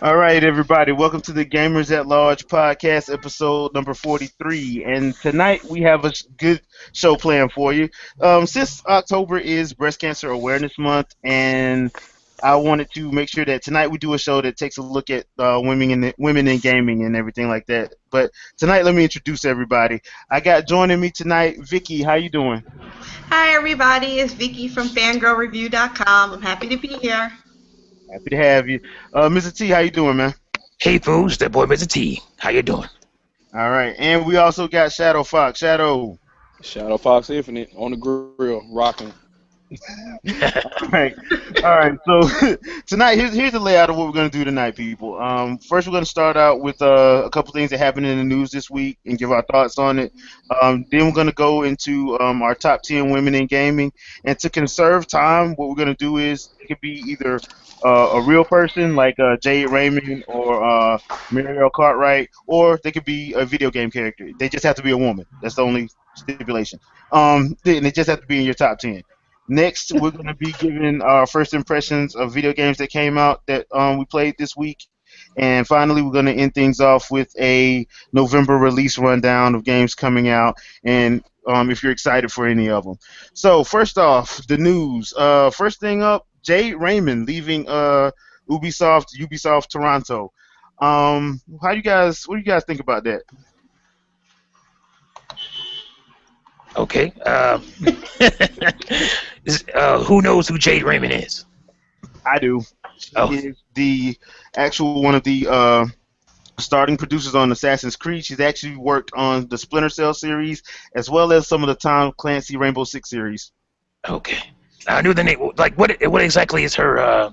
All right, everybody, welcome to the Gamers at Large podcast, episode number 43. And tonight we have a good show planned for you. Since October is Breast Cancer Awareness Month, and I wanted to make sure that tonight we do a show that takes a look at women in gaming and everything like that. But tonight, let me introduce everybody. I got joining me tonight, Vicky. How you doing? Hi everybody, it's Vicky from fangirlreview.com. I'm happy to be here. Happy to have you, Mr. T. How you doing, man? Hey fools, that boy Mr. T. How you doing? All right, and we also got Shadow Fox. Shadow. Shadow Fox Infinite on the grill, rocking. All right, all right. So tonight, here's the layout of what we're gonna do tonight, people. First, we're gonna start out with a couple things that happened in the news this week and give our thoughts on it. Then we're gonna go into our top 10 women in gaming, and to conserve time, what we're gonna do is it could be either a real person like Jade Raymond or Mariel Cartwright, or they could be a video game character. They just have to be a woman. That's the only stipulation. They just have to be in your top 10. Next, we're going to be giving our first impressions of video games that came out that we played this week. And finally, we're going to end things off with a November release rundown of games coming out and if you're excited for any of them. So, first off, the news. First thing up, Jade Raymond leaving Ubisoft Toronto. What do you guys think about that? Okay. Who knows who Jade Raymond is? I do. She is the actual one of the starting producers on Assassin's Creed. She's actually worked on the Splinter Cell series as well as some of the Tom Clancy Rainbow Six series. Okay. I knew the name. Like, what exactly is her?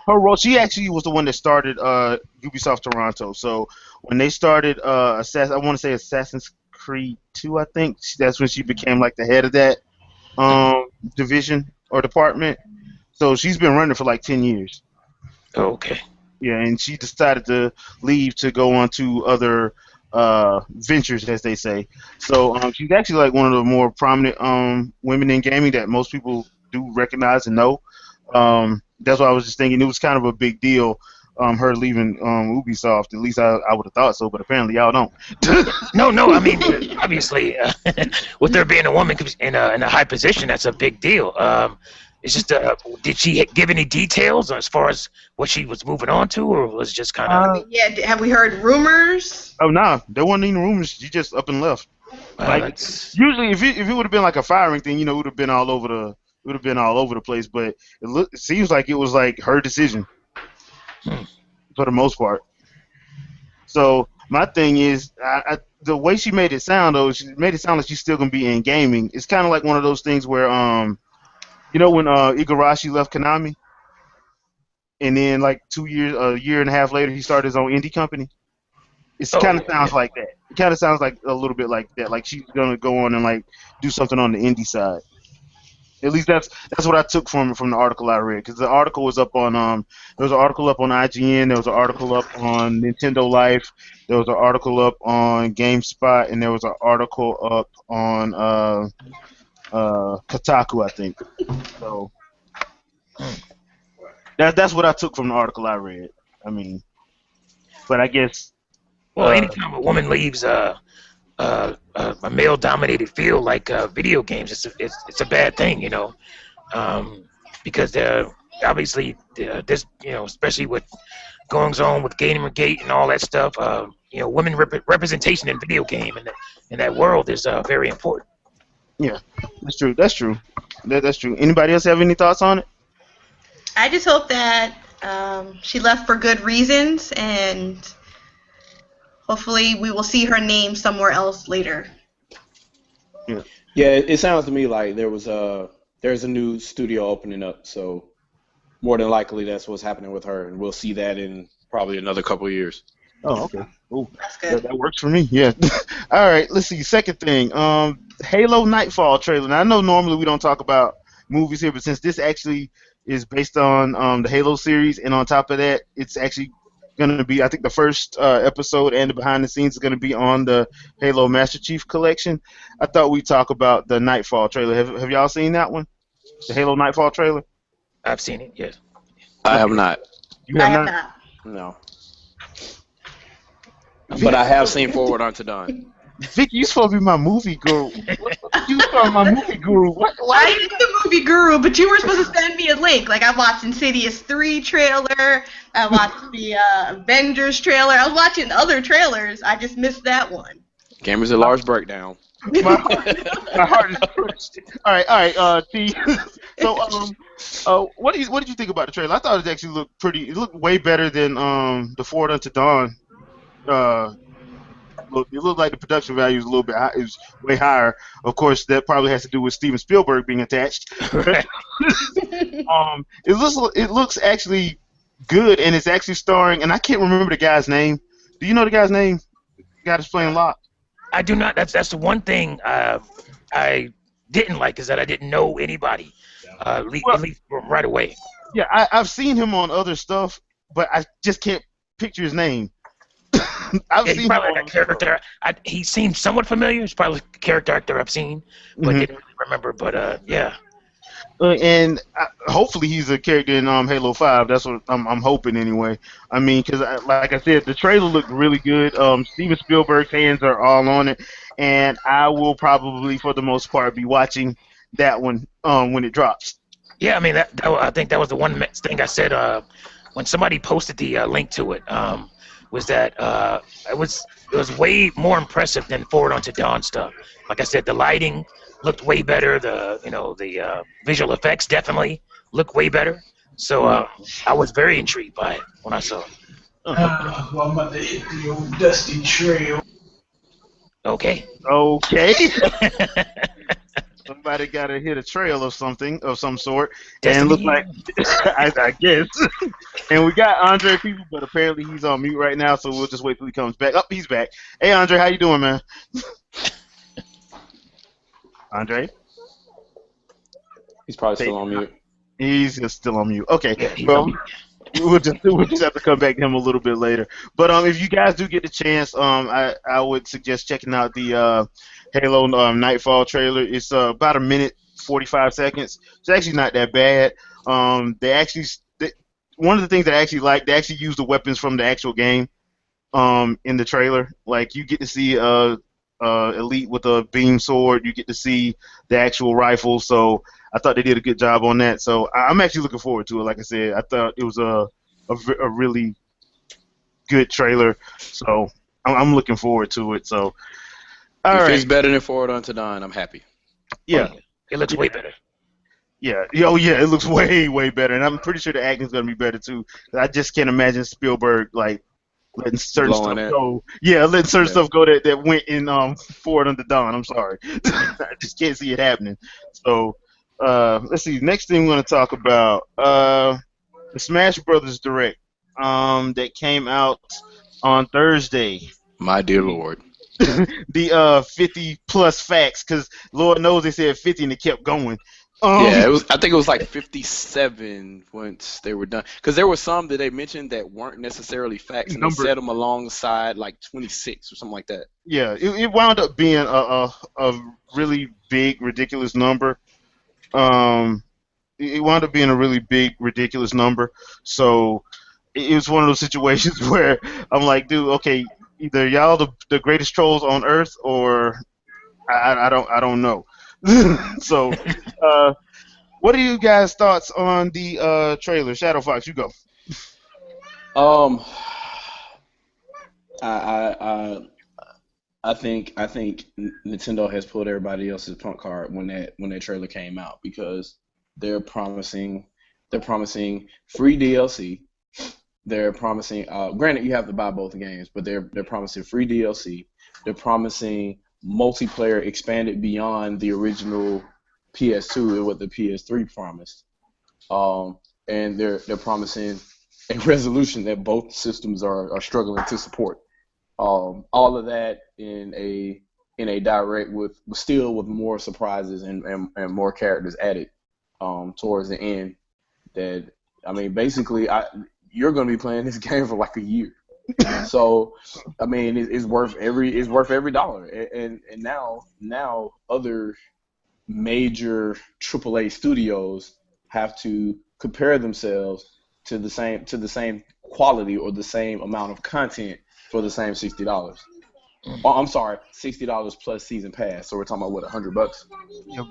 Her role. She actually was the one that started Ubisoft Toronto. So when they started I want to say Assassin's Creed 2, I think that's when she became like the head of that division or department. So she's been running for like 10 years. Okay. Yeah, and she decided to leave to go on to other ventures, as they say. So she's actually like one of the more prominent women in gaming that most people do recognize and know. That's why I was just thinking it was kind of a big deal. Her leaving Ubisoft. At least I would have thought so, but apparently y'all don't. No. I mean, obviously, with her being a woman in a high position, that's a big deal. It's just, did she give any details as far as what she was moving on to, or was it just kind of? Yeah, have we heard rumors? Oh no, there wasn't any rumors. She just up and left. Usually, if it would have been like a firing thing, it would have been all over the place. But it seems like it was like her decision. For the most part. So my thing is, the way she made it sound though, she made it sound like she's still gonna be in gaming. It's kind of like one of those things where, when Igarashi left Konami, and then like a year and a half later, he started his own indie company. It kind of sounds like that. It kind of sounds like a little bit like that. Like she's gonna go on and like do something on the indie side. At least that's what I took from the article I read, because the article was up on there was an article up on IGN, there was an article up on Nintendo Life, there was an article up on GameSpot, and there was an article up on Kotaku, I think. So that's what I took from the article I read. I mean, but I guess. Well, anytime a woman leaves a male-dominated field like video games, it's a bad thing, because obviously this, especially with goings on with Gamergate and all that stuff, women representation in video game and in that world is very important. Yeah, that's true. That's true. That's true. Anybody else have any thoughts on it? I just hope that she left for good reasons, and hopefully we will see her name somewhere else later. Yeah, it sounds to me like there's a new studio opening up, so more than likely that's what's happening with her, and we'll see that in probably another couple of years. Oh, okay. Ooh, that's good. That works for me. Yeah. All right. Let's see. Second thing. Halo Nightfall trailer. Now I know normally we don't talk about movies here, but since this actually is based on the Halo series, and on top of that, it's actually going to be, I think, the first episode and the behind the scenes is going to be on the Halo Master Chief Collection. I thought we'd talk about the Nightfall trailer. Have y'all seen that one? The Halo Nightfall trailer? I've seen it. Yes. I have not. You I have have not? not. No. But I have seen Forward Unto Dawn. Vicky, you supposed to be my movie guru. You are my movie guru. Why? I am the movie guru, but you were supposed to send me a link. Like, I watched Insidious 3 trailer. I watched the Avengers trailer. I was watching other trailers. I just missed that one. Gamers at Large Breakdown. My heart is crushed. All right. T. So, what did you think about the trailer? I thought it actually looked pretty. It looked way better than the Forward Unto Dawn. It looked like the production value is a little bit high, is way higher. Of course, that probably has to do with Steven Spielberg being attached. It looks actually good, and it's actually starring. And I can't remember the guy's name. Do you know the guy's name? The guy that's playing Locke. I do not. That's the one thing I didn't like, is that I didn't know anybody, at least right away. Yeah, I've seen him on other stuff, but I just can't picture his name. He's probably like a character. He seems somewhat familiar. He's probably a character actor I've seen, but didn't really remember. But yeah. And hopefully he's a character in Halo 5. That's what I'm hoping anyway. I mean, because like I said, the trailer looked really good. Steven Spielberg's hands are all on it, and I will probably, for the most part, be watching that one when it drops. Yeah, I mean, I think that was the one thing I said when somebody posted the link to it. Was that it was way more impressive than Forward Unto Dawn stuff. Like I said, the lighting looked way better. The visual effects definitely looked way better. So I was very intrigued by it when I saw it. Well, I'm about to hit the old dusty trail. Okay. Somebody got to hit a trail of something of some sort, and look like I guess. And we got Andre people, but apparently he's on mute right now, so we'll just wait till he comes back. Oh, he's back. Hey, Andre, how you doing, man? Andre? He's probably still on mute. He's just still on mute. Okay, Yeah, well, we'll just have to come back to him a little bit later. But if you guys do get the chance, I would suggest checking out the Halo Nightfall trailer. It's about 1 minute 45 seconds. It's actually not that bad. One of the things that I actually like, they actually use the weapons from the actual game in the trailer. Like, you get to see Elite with a beam sword. You get to see the actual rifle. So I thought they did a good job on that. So I'm actually looking forward to it. Like I said, I thought it was a really good trailer. So I'm looking forward to it. So. If it's better than Forward Unto Dawn, I'm happy. Yeah. It looks way better. Yeah. Oh, yeah, it looks way, way better. And I'm pretty sure the acting's going to be better, too. I just can't imagine Spielberg, like, letting certain stuff go. Yeah, letting certain stuff go that went in Forward Unto Dawn. I'm sorry. I just can't see it happening. So, let's see. Next thing we're going to talk about, the Smash Brothers Direct that came out on Thursday. My dear Lord. The 50 plus facts, because Lord knows they said 50 and it kept going. Yeah, I think it was like 57 once they were done, because there were some that they mentioned that weren't necessarily facts, and they set them alongside like 26 or something like that. Yeah, it wound up being a really big, ridiculous number. It wound up being a really big, ridiculous number. So it was one of those situations where I'm like, dude, okay, either y'all the greatest trolls on Earth, or I don't know. So, what are you guys' thoughts on the trailer? Shadow Fox, you go. I think Nintendo has pulled everybody else's punk card when that trailer came out, because they're promising free DLC. They're promising, granted, you have to buy both games, but they're promising free DLC. They're promising multiplayer expanded beyond the original PS2 and what the PS3 promised. And they're promising a resolution that both systems are struggling to support. All of that in a direct with more surprises and more characters added towards the end. That, I mean, basically, you're going to be playing this game for like a year. So, I mean, it's worth every dollar. And now other major AAA studios have to compare themselves to the same quality or the same amount of content for the same $60. Oh, I'm sorry, $60 plus season pass. So we're talking about what, $100? Yeah,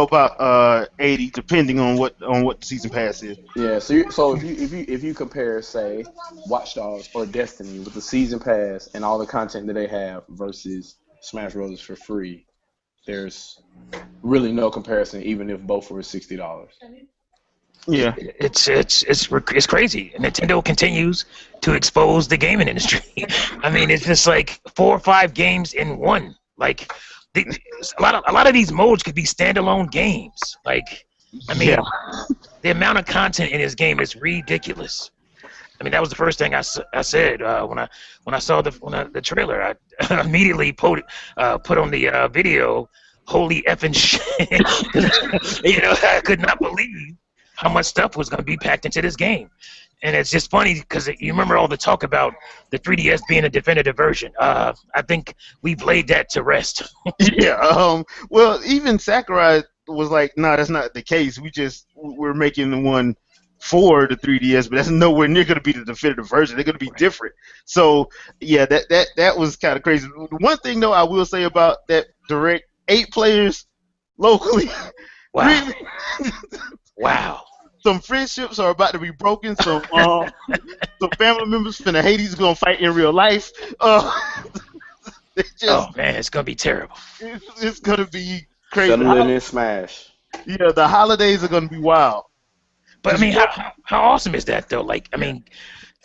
about 80, depending on what the season pass is. Yeah. So if you compare, say, Watch Dogs or Destiny with the season pass and all the content that they have versus Smash Bros. For free, there's really no comparison, even if both were $60. Yeah, it's crazy. Nintendo continues to expose the gaming industry. I mean, it's just like 4 or 5 games in one. Like, a lot of these modes could be standalone games. Like, I mean, the amount of content in this game is ridiculous. I mean, that was the first thing I said when I saw the trailer. I immediately put on the video, "Holy effing shit!" You know, I could not believe how much stuff was going to be packed into this game. And it's just funny because you remember all the talk about the 3DS being a definitive version. I think we've laid that to rest. Yeah. Well, even Sakurai was like, "No, that's not the case. We're making the one for the 3DS, but that's nowhere near going to be the definitive version. They're going to be different." So, yeah, that was kind of crazy. One thing, though, I will say about that Direct, 8 players locally. Wow. Really, Wow. some friendships are about to be broken. Some family members finna hate each other, gonna fight in real life. Oh man, it's gonna be terrible. It's gonna be crazy. Settling in Smash. Yeah, the holidays are gonna be wild. But I mean, how awesome is that though? Like, I mean,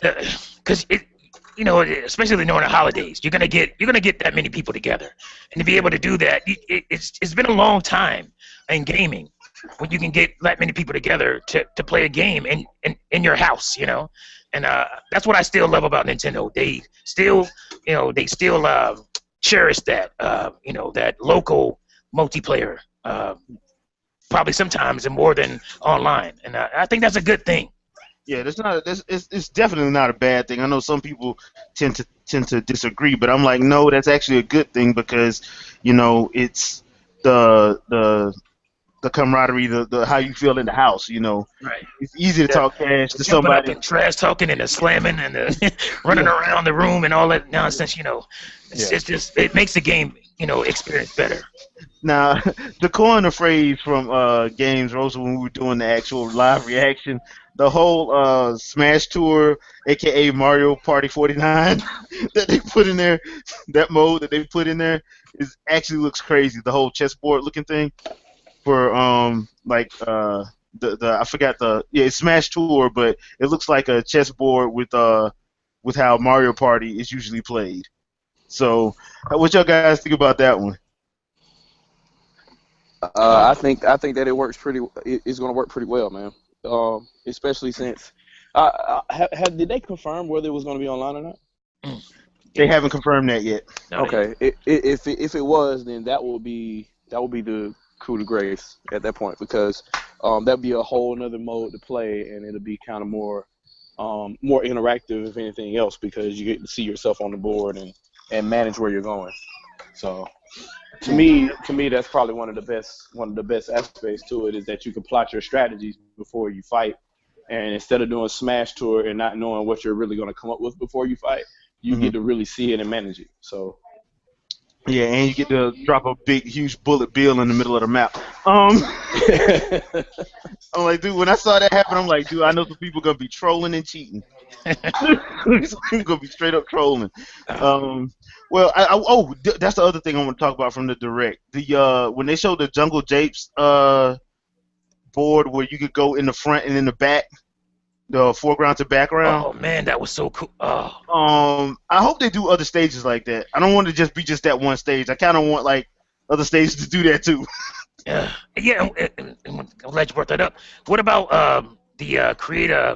because you know, especially during the holidays, you're gonna get that many people together, and to be able to do that, it's been a long time in gaming when you can get that many people together to play a game in your house, you know, and that's what I still love about Nintendo. They still cherish that, you know, that local multiplayer, probably sometimes and more than online, and I think that's a good thing. Yeah, it's definitely not a bad thing. I know some people tend to disagree, but I'm like, no, that's actually a good thing because, you know, it's the camaraderie, the how you feel in the house, you know. Right. It's easy to talk cash to Jumping somebody. up and trash talking and the slamming and the running around the room and all that nonsense, you know. It's just, it makes the game, you know, experience better. Now, to coin a phrase from Games Rosa when we were doing the actual live reaction, the whole Smash Tour, aka Mario Party 49, that they put in there, that mode that they put in there, actually looks crazy. The whole chessboard looking thing for I forgot it's Smash Tour, but it looks like a chessboard with how Mario Party is usually played. So, what y'all guys think about that one? I think that it works it's going to work pretty well, man. Especially since did they confirm whether it was going to be online or not? They haven't confirmed that yet. Okay, if it was, then that will be the coup de grace at that point, because that'd be a whole another mode to play, and it'll be kind of more interactive if anything else, because you get to see yourself on the board and manage where you're going. So to me that's probably one of the best aspects to it, is that you can plot your strategies before you fight, and instead of doing Smash Tour and not knowing what you're really going to come up with before you fight, you get to really see it and manage it. So yeah, and you get to drop a big, huge bullet bill in the middle of the map. I'm like, dude, when I saw that happen, I'm like, dude, I know some people gonna be trolling and cheating. Some people gonna be straight up trolling. Well, that's the other thing I want to talk about from the Direct. When they showed the Jungle Japes board where you could go in the front and in the back, the foreground to background. Oh man, that was so cool. I hope they do other stages like that. I don't want it to just be that one stage. I kind of want like other stages to do that too. Yeah. I'm glad you brought that up. What about the creator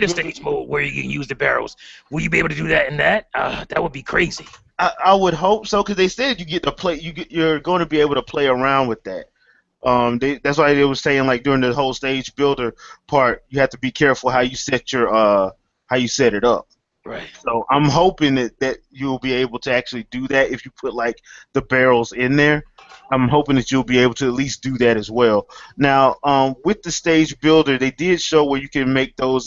stage mode where you can use the barrels? Will you be able to do that in that? That would be crazy. I would hope so, because they said you get to play. You're going to be able to play around with that. That's why they were saying, like, during the whole stage builder part, you have to be careful how you set it up. Right. So I'm hoping that you'll be able to actually do that if you put like the barrels in there. I'm hoping that you'll be able to at least do that as well. Now, with the stage builder, they did show where you can make those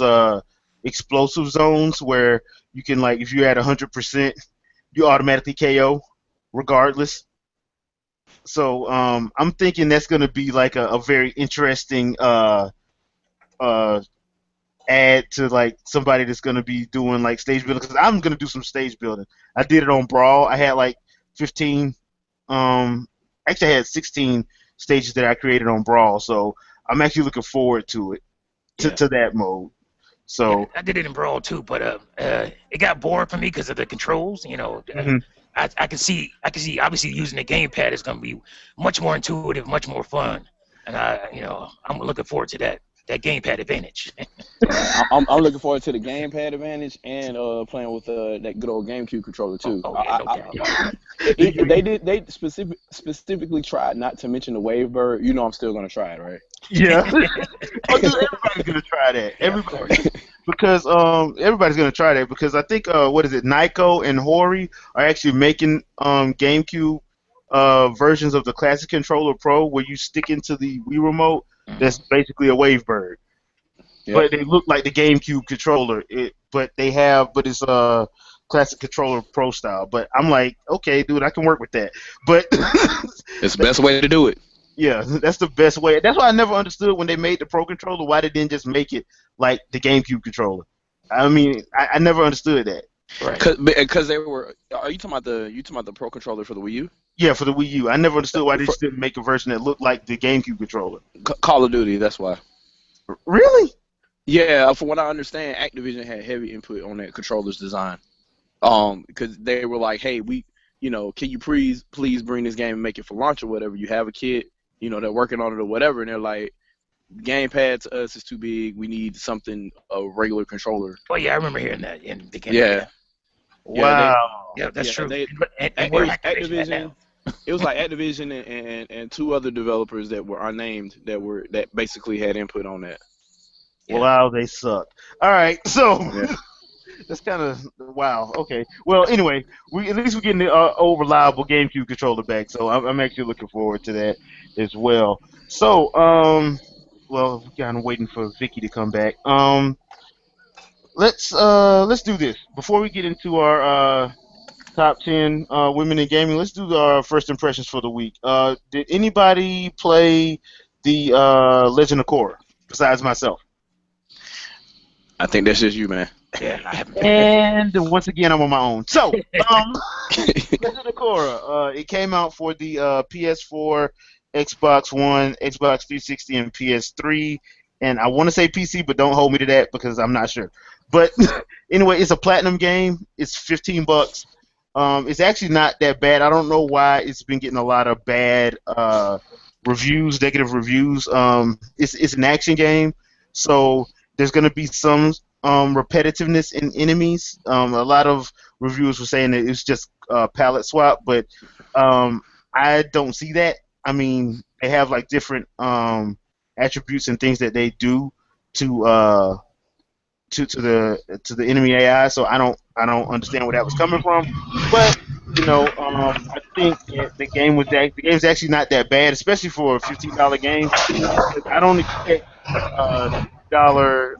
explosive zones where you can, like, if you're at 100%, you automatically KO regardless. So I'm thinking that's going to be like a very interesting uh, add to like somebody that's going to be doing like stage building, because I'm going to do some stage building. I did it on Brawl. I had like 15. Actually, I had 16 stages that I created on Brawl. So I'm actually looking forward to it, to that mode. So yeah, I did it in Brawl too, but it got boring for me because of the controls. You know, I can see obviously using the gamepad is going to be much more intuitive, much more fun, and I'm looking forward to that gamepad advantage. I'm looking forward to the gamepad advantage and playing with that good old GameCube controller too. They specifically tried not to mention the Wavebird. You know, I'm still gonna try it, right? yeah, everybody's gonna try that. Everybody, because everybody's gonna try that because I think what is it? Nyko and Hori are actually making GameCube versions of the Classic Controller Pro where you stick into the Wii remote. That's basically a Wavebird. Yep. But they look like the GameCube controller. But it's a Classic Controller Pro style. But I'm like, okay, dude, I can work with that. But it's the best way to do it. Yeah, that's the best way. That's why I never understood when they made the Pro controller why they didn't just make it like the GameCube controller. I mean, I never understood that. Right. Because they were. Are you talking about the Pro controller for the Wii U? Yeah, for the Wii U. I never understood why they just didn't make a version that looked like the GameCube controller. Call of Duty. That's why. Really? Yeah, from what I understand, Activision had heavy input on that controller's design. Because they were like, hey, can you please bring this game and make it for launch or whatever? You have a kid, they're working on it or whatever, and they're like, gamepad to us is too big. We need a regular controller. Oh yeah, I remember hearing that in the beginning. Yeah. Wow. Yeah, that's true. It was Activision. It was like Activision and two other developers that were unnamed that basically had input on that. Yeah. Wow, they suck. All right, so that's kind of wow. Okay. Well, anyway, at least we're getting the old reliable GameCube controller back, so I'm actually looking forward to that as well. So, well, we're kind of waiting for Vicky to come back. Let's do this before we get into our top 10 women in gaming. Let's do our first impressions for the week. Did anybody play the Legend of Korra besides myself? I think that's just you, man. Yeah, I haven't. And once again, I'm on my own. So, Legend of Korra. It came out for the PS4, Xbox One, Xbox 360, and PS3. And I want to say PC, but don't hold me to that because I'm not sure. But anyway, it's a platinum game. It's $15. It's actually not that bad. I don't know why it's been getting a lot of bad reviews, negative reviews. It's an action game, so there's going to be some repetitiveness in enemies. A lot of reviewers were saying that it's just palette swap, but I don't see that. I mean, they have like different attributes and things that they do to the enemy AI. So I don't understand where that was coming from. But I think the game's actually not that bad, especially for a $15 game. I don't expect dollar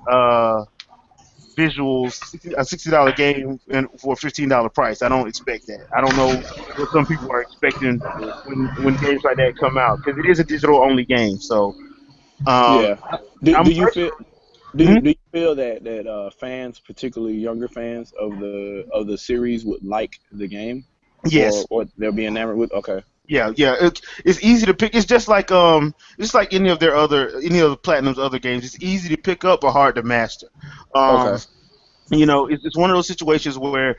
visuals, a $60 game for a $15 price. I don't expect that. I don't know what some people are expecting when games like that come out, because it is a digital only game. So do you feel that fans, particularly younger fans of the series, would like the game? Yes. Or they'll be enamored with? Okay. Yeah. It's easy to pick. It's just like any of Platinum's other games. It's easy to pick up but hard to master. Okay. It's one of those situations where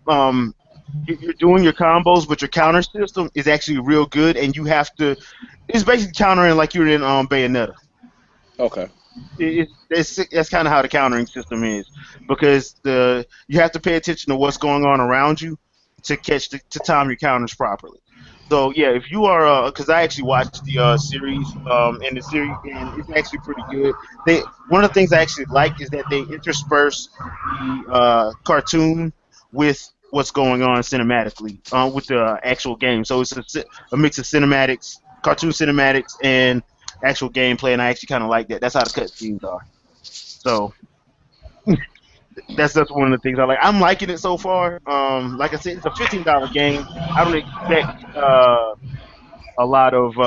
you're doing your combos, but your counter system is actually real good, and you have to. It's basically countering like you're in Bayonetta. Okay. That's kind of how the countering system is, because you have to pay attention to what's going on around you to time your counters properly. So yeah, if you are, because I actually watched the series, and the series, and it's actually pretty good. They One of the things I actually like is that they intersperse the cartoon with what's going on cinematically with the actual game. So it's a mix of cinematics, cartoon cinematics, and actual gameplay, and I actually kind of like that. That's how the cutscenes are. So that's one of the things I like. I'm liking it so far. Like I said, it's a $15 game. I don't expect a lot of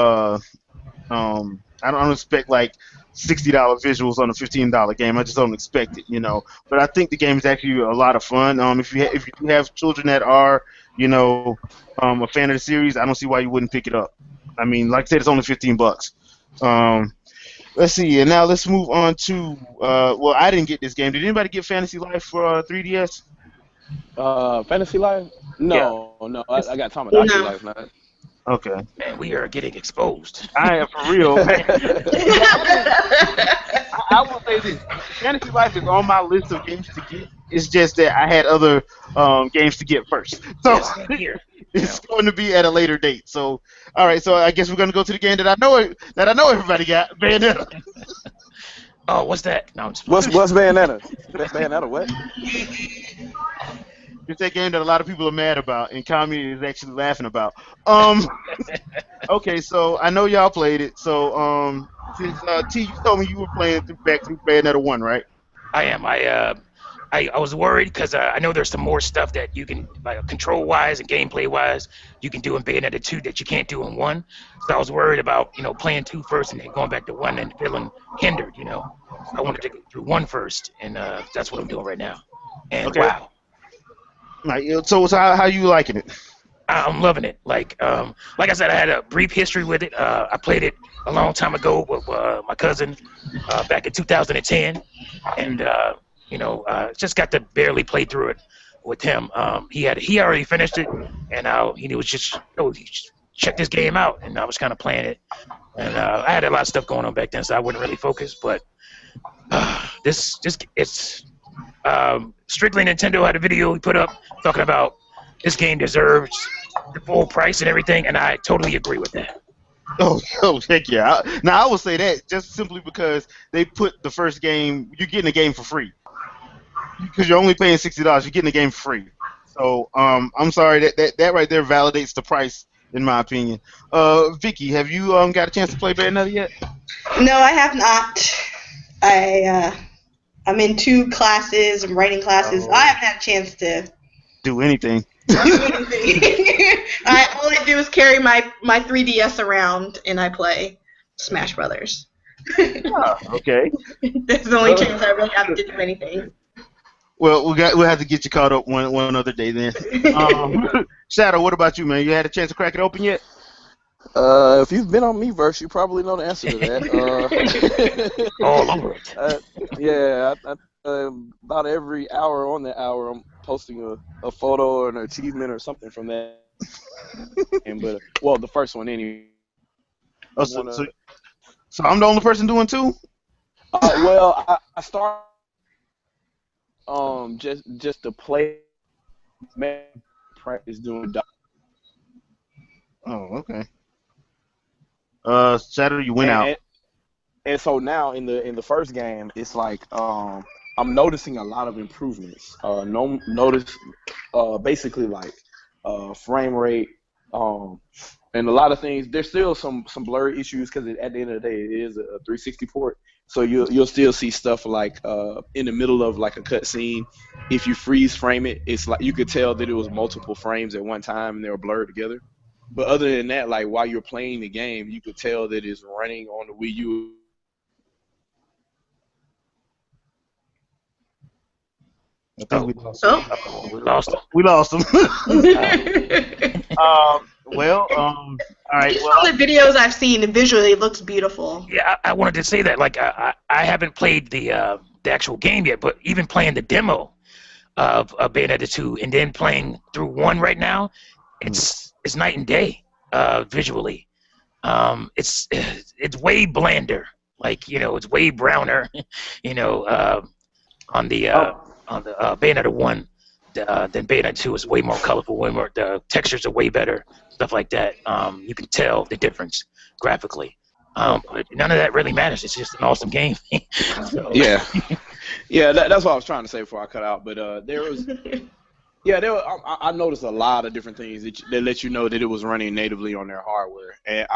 I don't expect like $60 visuals on a $15 game. I just don't expect it, you know. But I think the game is actually a lot of fun. If you do have children that are, you know, a fan of the series, I don't see why you wouldn't pick it up. I mean, like I said, it's only $15. Let's see, and now let's move on to well, I didn't get this game. Did anybody get Fantasy Life for 3DS? Fantasy Life? No, Yeah. no. I got Tamagotchi last night. Okay. Man, we are getting exposed. I am for real, man. I will say this: Fantasy Life is on my list of games to get. It's just that I had other games to get first, so Yes, here. it's going to be at a later date. So, all right. So I guess we're going to go to the game that I know everybody got. Bayonetta. Oh, what's that? No, I'm just What's Bayonetta? Bayonetta what? It's that game that a lot of people are mad about, and Kami is actually laughing about. Okay, so I know y'all played it. So, since T, you told me you were playing back through Bayonetta 1, right? I am. I was worried because I know there's some more stuff that you can, like control-wise and gameplay-wise, you can do in Bayonetta 2 that you can't do in 1. So I was worried about, you know, playing 2 first and then going back to 1 and feeling hindered, you know. So I wanted to go through 1 first, and that's what I'm doing right now. And Okay. wow. Right. So how you liking it? I'm loving it. Like I said, I had a brief history with it. I played it a long time ago with my cousin back in 2010, and you know, just got to barely play through it with him. He already finished it, and he was just check this game out, and I was kind of playing it, and I had a lot of stuff going on back then, so I wouldn't really focus. But it's strictly Nintendo had a video he put up talking about this game deserves the full price and everything, and I totally agree with that. Oh, heck yeah. Now, I will say that just simply because they put the first game, you're getting the game for free. Because you're only paying $60, you're getting the game for free. So, I'm sorry, that right there validates the price, in my opinion. Vicky, have you got a chance to play Bayonetta yet? No, I have not. I'm in 2 classes. I'm writing classes. I haven't had a chance to Do anything. do anything. All I do is carry my 3DS around and I play Smash Brothers. Okay. That's the only chance I really have to do anything. Well, we'll have to get you caught up one other day then. Shadow, what about you, man? You had a chance to crack it open yet? If you've been on Miiverse, you probably know the answer to that. All over it. Yeah, about every hour on the hour, I'm posting a photo or an achievement or something from that. But well, the first one anyway. Oh, so I'm the only person doing 2? Well, I started just to play, practice doing. Oh, okay. Shadow, you went out. And so now in the first game, it's like I'm noticing a lot of improvements. Basically like frame rate, and a lot of things. There's still some blurry issues because at the end of the day, it is a 360 port. So you'll still see stuff like in the middle of like a cutscene, if you freeze frame it, it's like you could tell that it was multiple frames at one time and they were blurred together. But other than that, like while you're playing the game, you could tell that it's running on the Wii U. I think we lost him. We lost him. We lost him. Well, all right. Just Well, from the videos I've seen, visually it looks beautiful. Yeah, I wanted to say that. Like, I haven't played the actual game yet, but even playing the demo of Bayonetta 2 and then playing through 1 right now, it's night and day visually. It's way blander. Like, you know, it's way browner. You know, on the Bayonetta 1. than Bayonetta 2. It's way more colorful, way more. The textures are way better, stuff like that. You can tell the difference graphically. But none of that really matters. It's just an awesome game. So. Yeah, yeah. That's what I was trying to say before I cut out. But there was. Yeah, I noticed a lot of different things that let you know that it was running natively on their hardware. And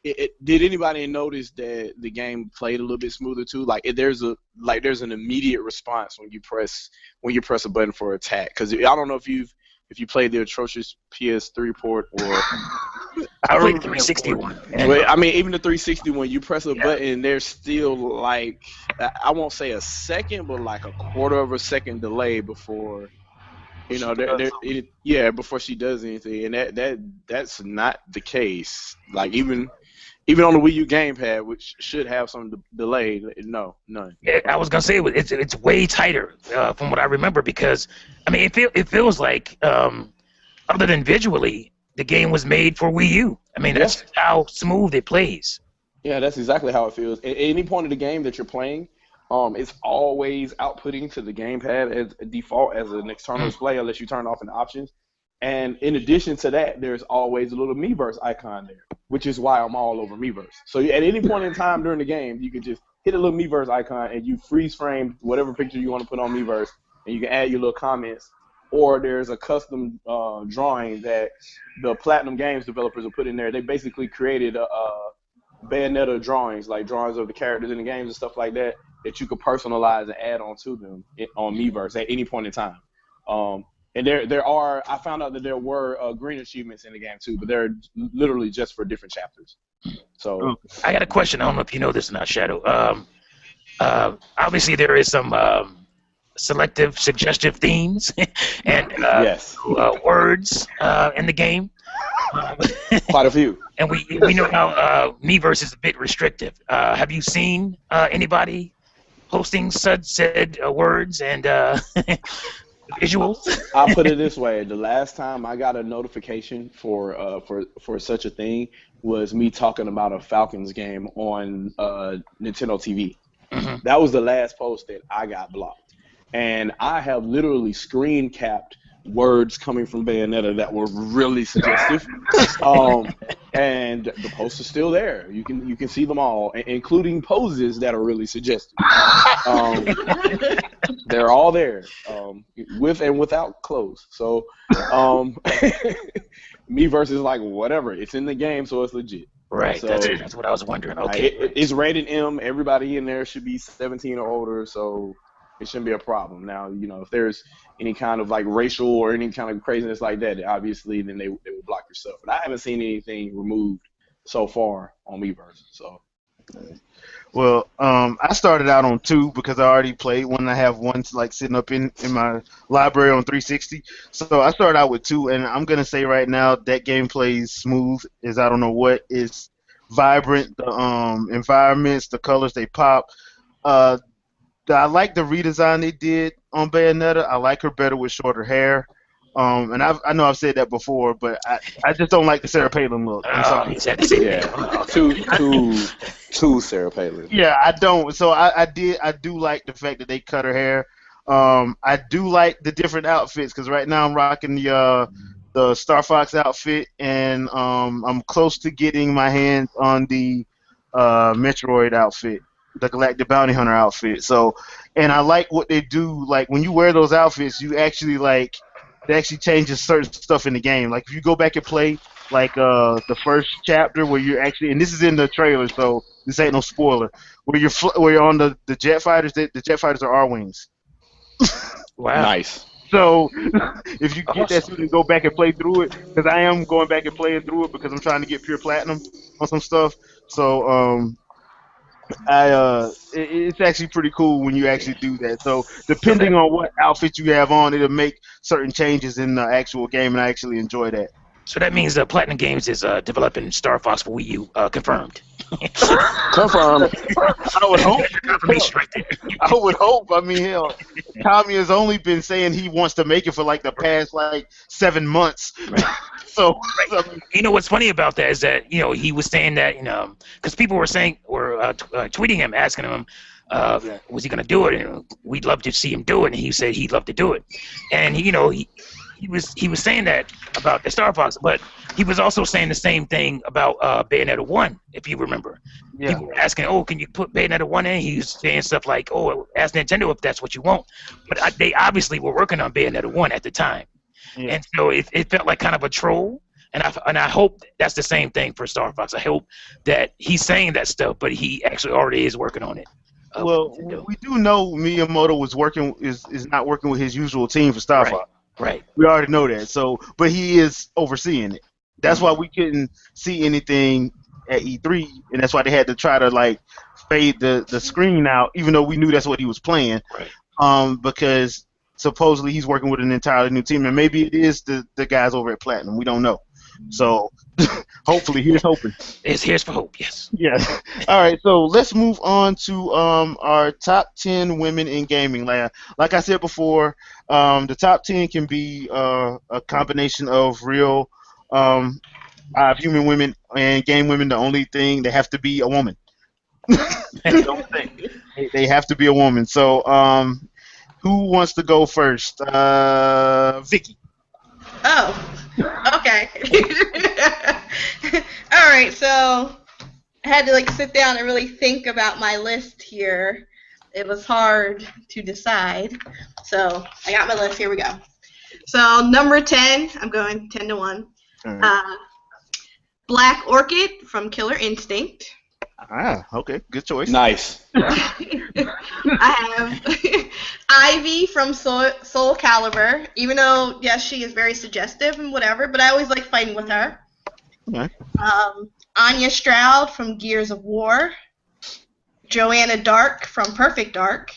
did anybody notice that the game played a little bit smoother too? There's an immediate response when you press a button for attack. Because I don't know if you played the atrocious PS3 port or I played the 360 one. I mean, even the 360 one, you press a button, there's still like I won't say a second, but like a quarter of a second delay before. You know, before she does anything, and that's not the case. Like even on the Wii U gamepad, which should have some delay, no, none. Yeah, I was gonna say it's way tighter from what I remember because I mean it feels like other than visually, the game was made for Wii U. I mean that's how smooth it plays. Yeah, that's exactly how it feels. At any point of the game that you're playing. It's always outputting to the gamepad as a default as an external display unless you turn off in the options. And in addition to that, there's always a little Miiverse icon there, which is why I'm all over Miiverse. So at any point in time during the game, you can just hit a little Miiverse icon and you freeze frame whatever picture you want to put on Miiverse, and you can add your little comments. Or there's a custom drawing that the Platinum Games developers have put in there. They basically created Bayonetta drawings, like drawings of the characters in the games and stuff like that you could personalize and add on to them on Miiverse at any point in time. And I found out that there were green achievements in the game too, but they're literally just for different chapters. So I got a question. I don't know if you know this or not, Shadow. Obviously there is some selective, suggestive themes and words in the game. Quite a few. And we know how Miiverse is a bit restrictive. Have you seen anybody posting said words and visuals? I'll put it this way: the last time I got a notification for such a thing was me talking about a Falcons game on Nintendo TV. Mm-hmm. That was the last post that I got blocked, and I have literally screen capped words coming from Bayonetta that were really suggestive, and the posts are still there. You can see them all, including poses that are really suggestive. They're all there, with and without clothes. So, Miiverse is like whatever. It's in the game, so it's legit. Right. So, that's what I was wondering. Okay. It's rated M. Everybody in there should be 17 or older, so it shouldn't be a problem. Now, you know, if there's any kind of like racial or any kind of craziness like that, obviously, then they would block your stuff. But I haven't seen anything removed so far on Miiverse. So, well, I started out on 2 because I already played one. I have one like sitting up in my library on 360. So I started out with 2, and I'm gonna say right now that game plays smooth as I don't know what. It's vibrant. The environments, the colors they pop. I like the redesign they did on Bayonetta. I like her better with shorter hair. And I know I've said that before, but I just don't like the Sarah Palin look. I'm sorry. Yeah, too Sarah Palin. Yeah, I don't. So I do like the fact that they cut her hair. I do like the different outfits because right now I'm rocking the Star Fox outfit, and I'm close to getting my hands on the Metroid outfit. The Galactic Bounty Hunter outfit. So, and I like what they do. Like when you wear those outfits, you actually like it actually changes certain stuff in the game. Like if you go back and play like the first chapter where you're actually, and this is in the trailer, so this ain't no spoiler. Where you're on the jet fighters. The jet fighters are R-wings. Wow. Nice. So if you get that suit and go back and play through it, because I am going back and playing through it because I'm trying to get pure platinum on some stuff. So it's actually pretty cool when you actually do that. So depending on what outfit you have on, it'll make certain changes in the actual game, and I actually enjoy that. So that means Platinum Games is developing Star Fox for Wii U. Confirmed. Confirmed. I would hope. I would hope. I mean, hell, Tommy has only been saying he wants to make it for like the past 7 months. Right. So, you know what's funny about that is that he was saying that because people were saying tweeting him, asking him Was he going to do it? And we'd love to see him do it. And he said he'd love to do it. And he was saying that about the Star Fox, but he was also saying the same thing about Bayonetta 1, if you remember. Yeah. People were asking, "Oh, can you put Bayonetta 1 in?" He was saying stuff like, "Oh, ask Nintendo if that's what you want." But they obviously were working on Bayonetta 1 at the time, and so it felt like kind of a troll. And I hope that's the same thing for Star Fox. I hope that he's saying that stuff, but he actually already is working on it. Well, we do know Miyamoto is not working with his usual team for Star Fox. Right. We already know that. So, but he is overseeing it. That's why we couldn't see anything at E3, and that's why they had to try to like fade the screen out, even though we knew that's what he was playing. Right. Because supposedly he's working with an entirely new team, and maybe it is the guys over at Platinum. We don't know. So, hopefully, here's hoping. Here's for hope. Yes. Yes. All right. So let's move on to our top 10 women in gaming. Like I said before, the top 10 can be a combination of real human women and game women. The only thing, they have to be a woman. They have to be a woman. So who wants to go first? Vicky. Oh, okay. All right, so I had to like sit down and really think about my list here. It was hard to decide. So I got my list. Here we go. So number 10, I'm going 10 to 1. Black Orchid from Killer Instinct. Ah, okay, good choice. Nice. I have Ivy from Soul Calibur, even though, yes, she is very suggestive and whatever, but I always like fighting with her. Okay. Anya Stroud from Gears of War. Joanna Dark from Perfect Dark.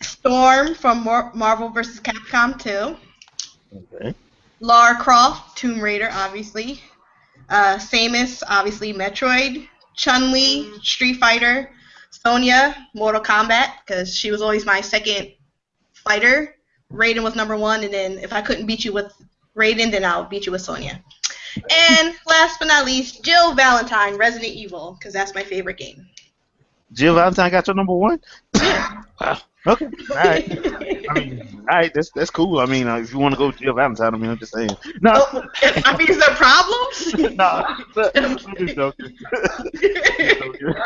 Storm from Marvel vs. Capcom 2. Okay. Lara Croft, Tomb Raider, obviously. Samus, obviously, Metroid. Chun-Li, Street Fighter. Sonya, Mortal Kombat, because she was always my second fighter. Raiden was number 1, and then if I couldn't beat you with Raiden, then I'll beat you with Sonya. And last but not least, Jill Valentine, Resident Evil, because that's my favorite game. Jill Valentine got your number 1? Wow. Okay. All right. I mean, all right. That's cool. I mean, if you want to go Jill Valentine, I mean, I'm just saying. No. Oh, I mean, is there problems? No. I'm just joking.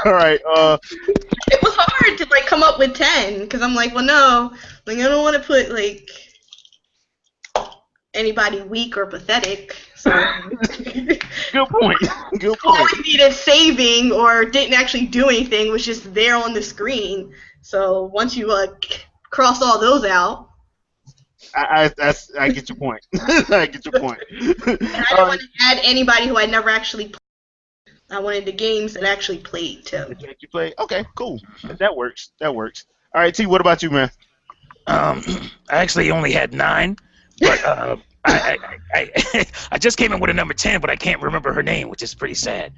All right. It was hard to like come up with 10 because I'm like, well, no, like I don't want to put like anybody weak or pathetic. So. Good point. Good All point. I needed saving or didn't actually do anything was just there on the screen. So once you cross all those out. I get your point. I get your point. And I don't want to add anybody who I never actually played. I wanted the games that I actually played too. Make you play? Okay, cool. That works. That works. All right, T. What about you, man? I actually only had 9, but I just came in with a number 10, but I can't remember her name, which is pretty sad.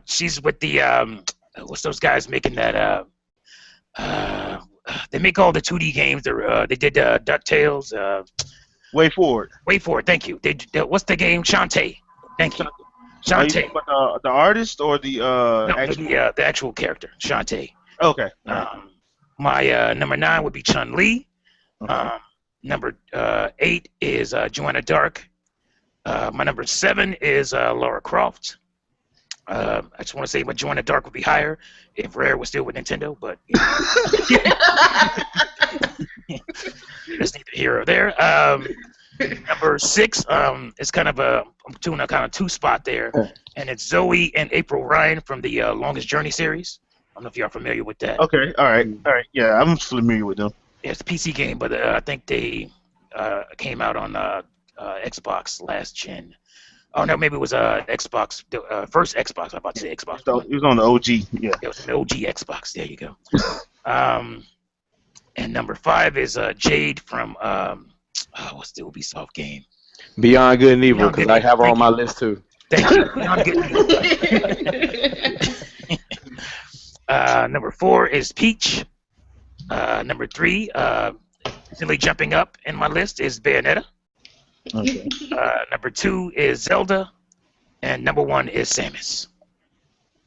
She's with the what's those guys making that? They make all the 2D games. They did DuckTales. Way Forward. Way Forward. Thank you. What's the game? Shantae. Thank you. Shantae. The artist or the no, the actual character, Shantae. Okay. My number 9 would be Chun-Li. Okay. Number 8 is Joanna Dark. My number 7 is Lara Croft. I just want to say my Joanna Dark would be higher if Rare was still with Nintendo, but there's neither here or there. Number 6 is kind of I'm doing a kind of 2 spot there, and it's Zoe and April Ryan from the Longest Journey series. I don't know if you're familiar with that. Okay. All right. Yeah, I'm familiar with them. Yeah, it's a PC game, but I think they came out on Xbox last gen. Oh no, maybe it was Xbox, the first Xbox. I'm about to say Xbox. So it was on the OG. Yeah. It was an OG Xbox. There you go. And number 5 is Jade from what's the Ubisoft game? Beyond Good and Evil, because I have her on my list too. Thank you. Beyond Good and Evil. Number 4 is Peach. Number 3, simply jumping up in my list, is Bayonetta. Okay. Number 2 is Zelda, and number 1 is Samus.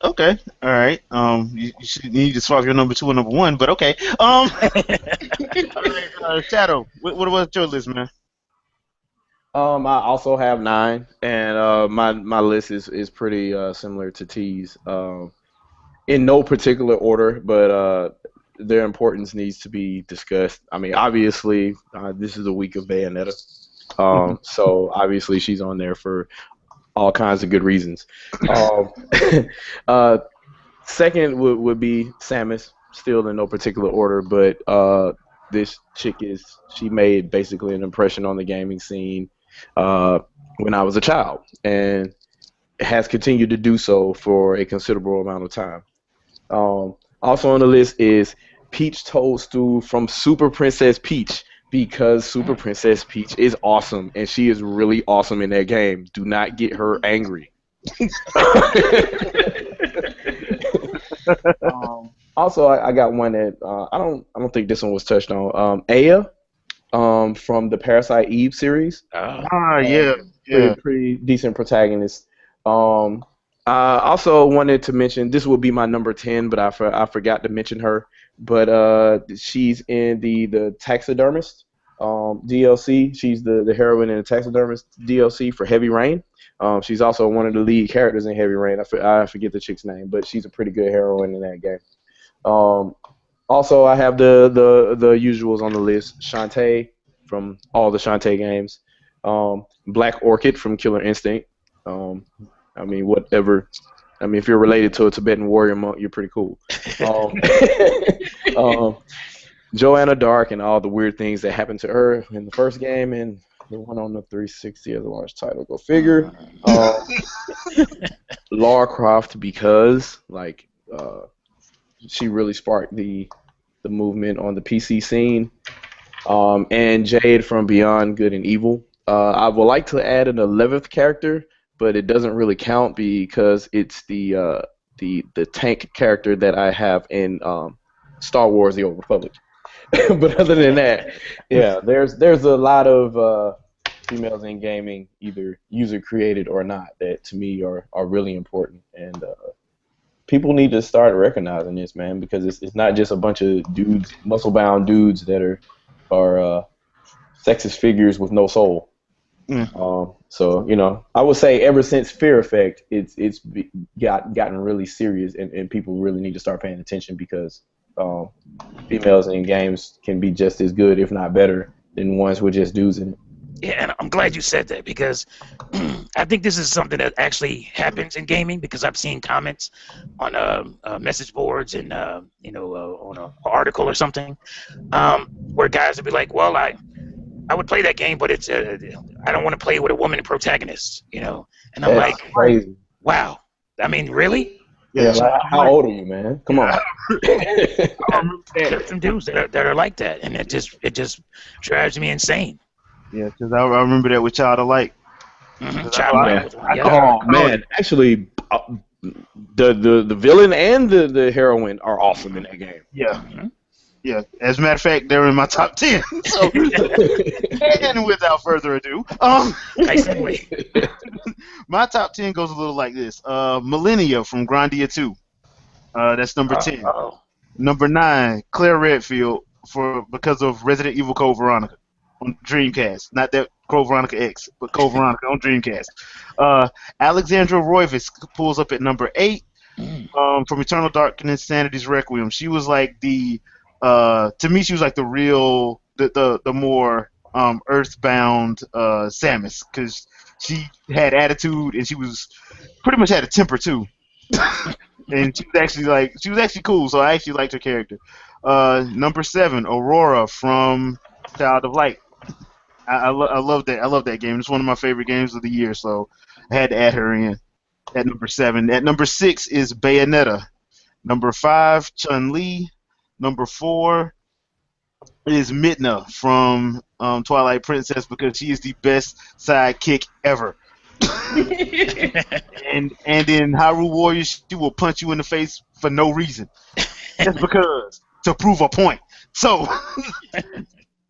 Okay, all right. You need to swap your number 2 and number 1, but okay. All right, Shadow, what was your list, man? I also have 9, and my list is pretty similar to T's. In no particular order, but their importance needs to be discussed. I mean, obviously, this is a week of Bayonetta, so obviously she's on there for all kinds of good reasons. Um, uh, Second would be Samus, still in no particular order, but this chick she made basically an impression on the gaming scene uh, when I was a child, and has continued to do so for a considerable amount of time. Also on the list is Peach Toadstool from Super Princess Peach, because Super Princess Peach is awesome and she is really awesome in that game. Do not get her angry. Also, I got one that I don't think this one was touched on. Aya, from the Parasite Eve series. Yeah, yeah. Pretty decent protagonist. I also wanted to mention, this will be my number 10, but I forgot to mention her. But she's in the Taxidermist DLC. She's the heroine in the Taxidermist DLC for Heavy Rain. She's also one of the lead characters in Heavy Rain. I forget the chick's name, but she's a pretty good heroine in that game. Also, I have the usuals on the list. Shantae from all the Shantae games. Black Orchid from Killer Instinct. I mean, whatever. I mean, if you're related to a Tibetan warrior monk, you're pretty cool. Um, Joanna Dark and all the weird things that happened to her in the first game and the one on the 360 as a launch title. Go figure. Lara Croft, because she really sparked the movement on the PC scene. And Jade from Beyond Good and Evil. I would like to add an 11th character, but it doesn't really count because it's the tank character that I have in Star Wars: The Old Republic. But other than that, yeah, there's a lot of females in gaming, either user created or not, that to me are really important, and people need to start recognizing this, man, because it's not just a bunch of dudes, muscle bound dudes that are sexist figures with no soul. So I would say ever since Fear Effect, it's gotten really serious, and people really need to start paying attention, because females in games can be just as good, if not better, than ones with just dudes in it. Yeah, and I'm glad you said that, because I think this is something that actually happens in gaming, because I've seen comments on message boards and on an article or something, where guys would be like, "Well, I would play that game, but it's I don't want to play with a woman protagonist," And I'm That's like, crazy. "Wow, I mean, really?" Yeah, how old are you, man? Come on. There's some dudes that are like that, and it just drives me insane. Yeah, because I remember that with Child of Light. Oh man, actually, the villain and the heroine are awesome in that game. Yeah. Yeah. As a matter of fact, they're in my top 10. So, and without further ado, my top 10 goes a little like this. Millennia from Grandia 2. That's number 10. Number 9, Claire Redfield because of Resident Evil Code Veronica on Dreamcast. Not that Code Veronica X, but Code Veronica on Dreamcast. Alexandra Roivas pulls up at number 8 from Eternal Darkness, Sanity's Requiem. She was like to me, she was like the real, the more earthbound Samus, because she had attitude and she was pretty much had a temper too. And she was actually cool, so I actually liked her character. Number 7, Aurora from Child of Light. I love that. I love that game. It's one of my favorite games of the year, so I had to add her in at number 7. At number 6 is Bayonetta. Number 5, Chun-Li. Number 4 is Midna from Twilight Princess, because she is the best sidekick ever. and in Hyrule Warriors, she will punch you in the face for no reason, just because, to prove a point. So,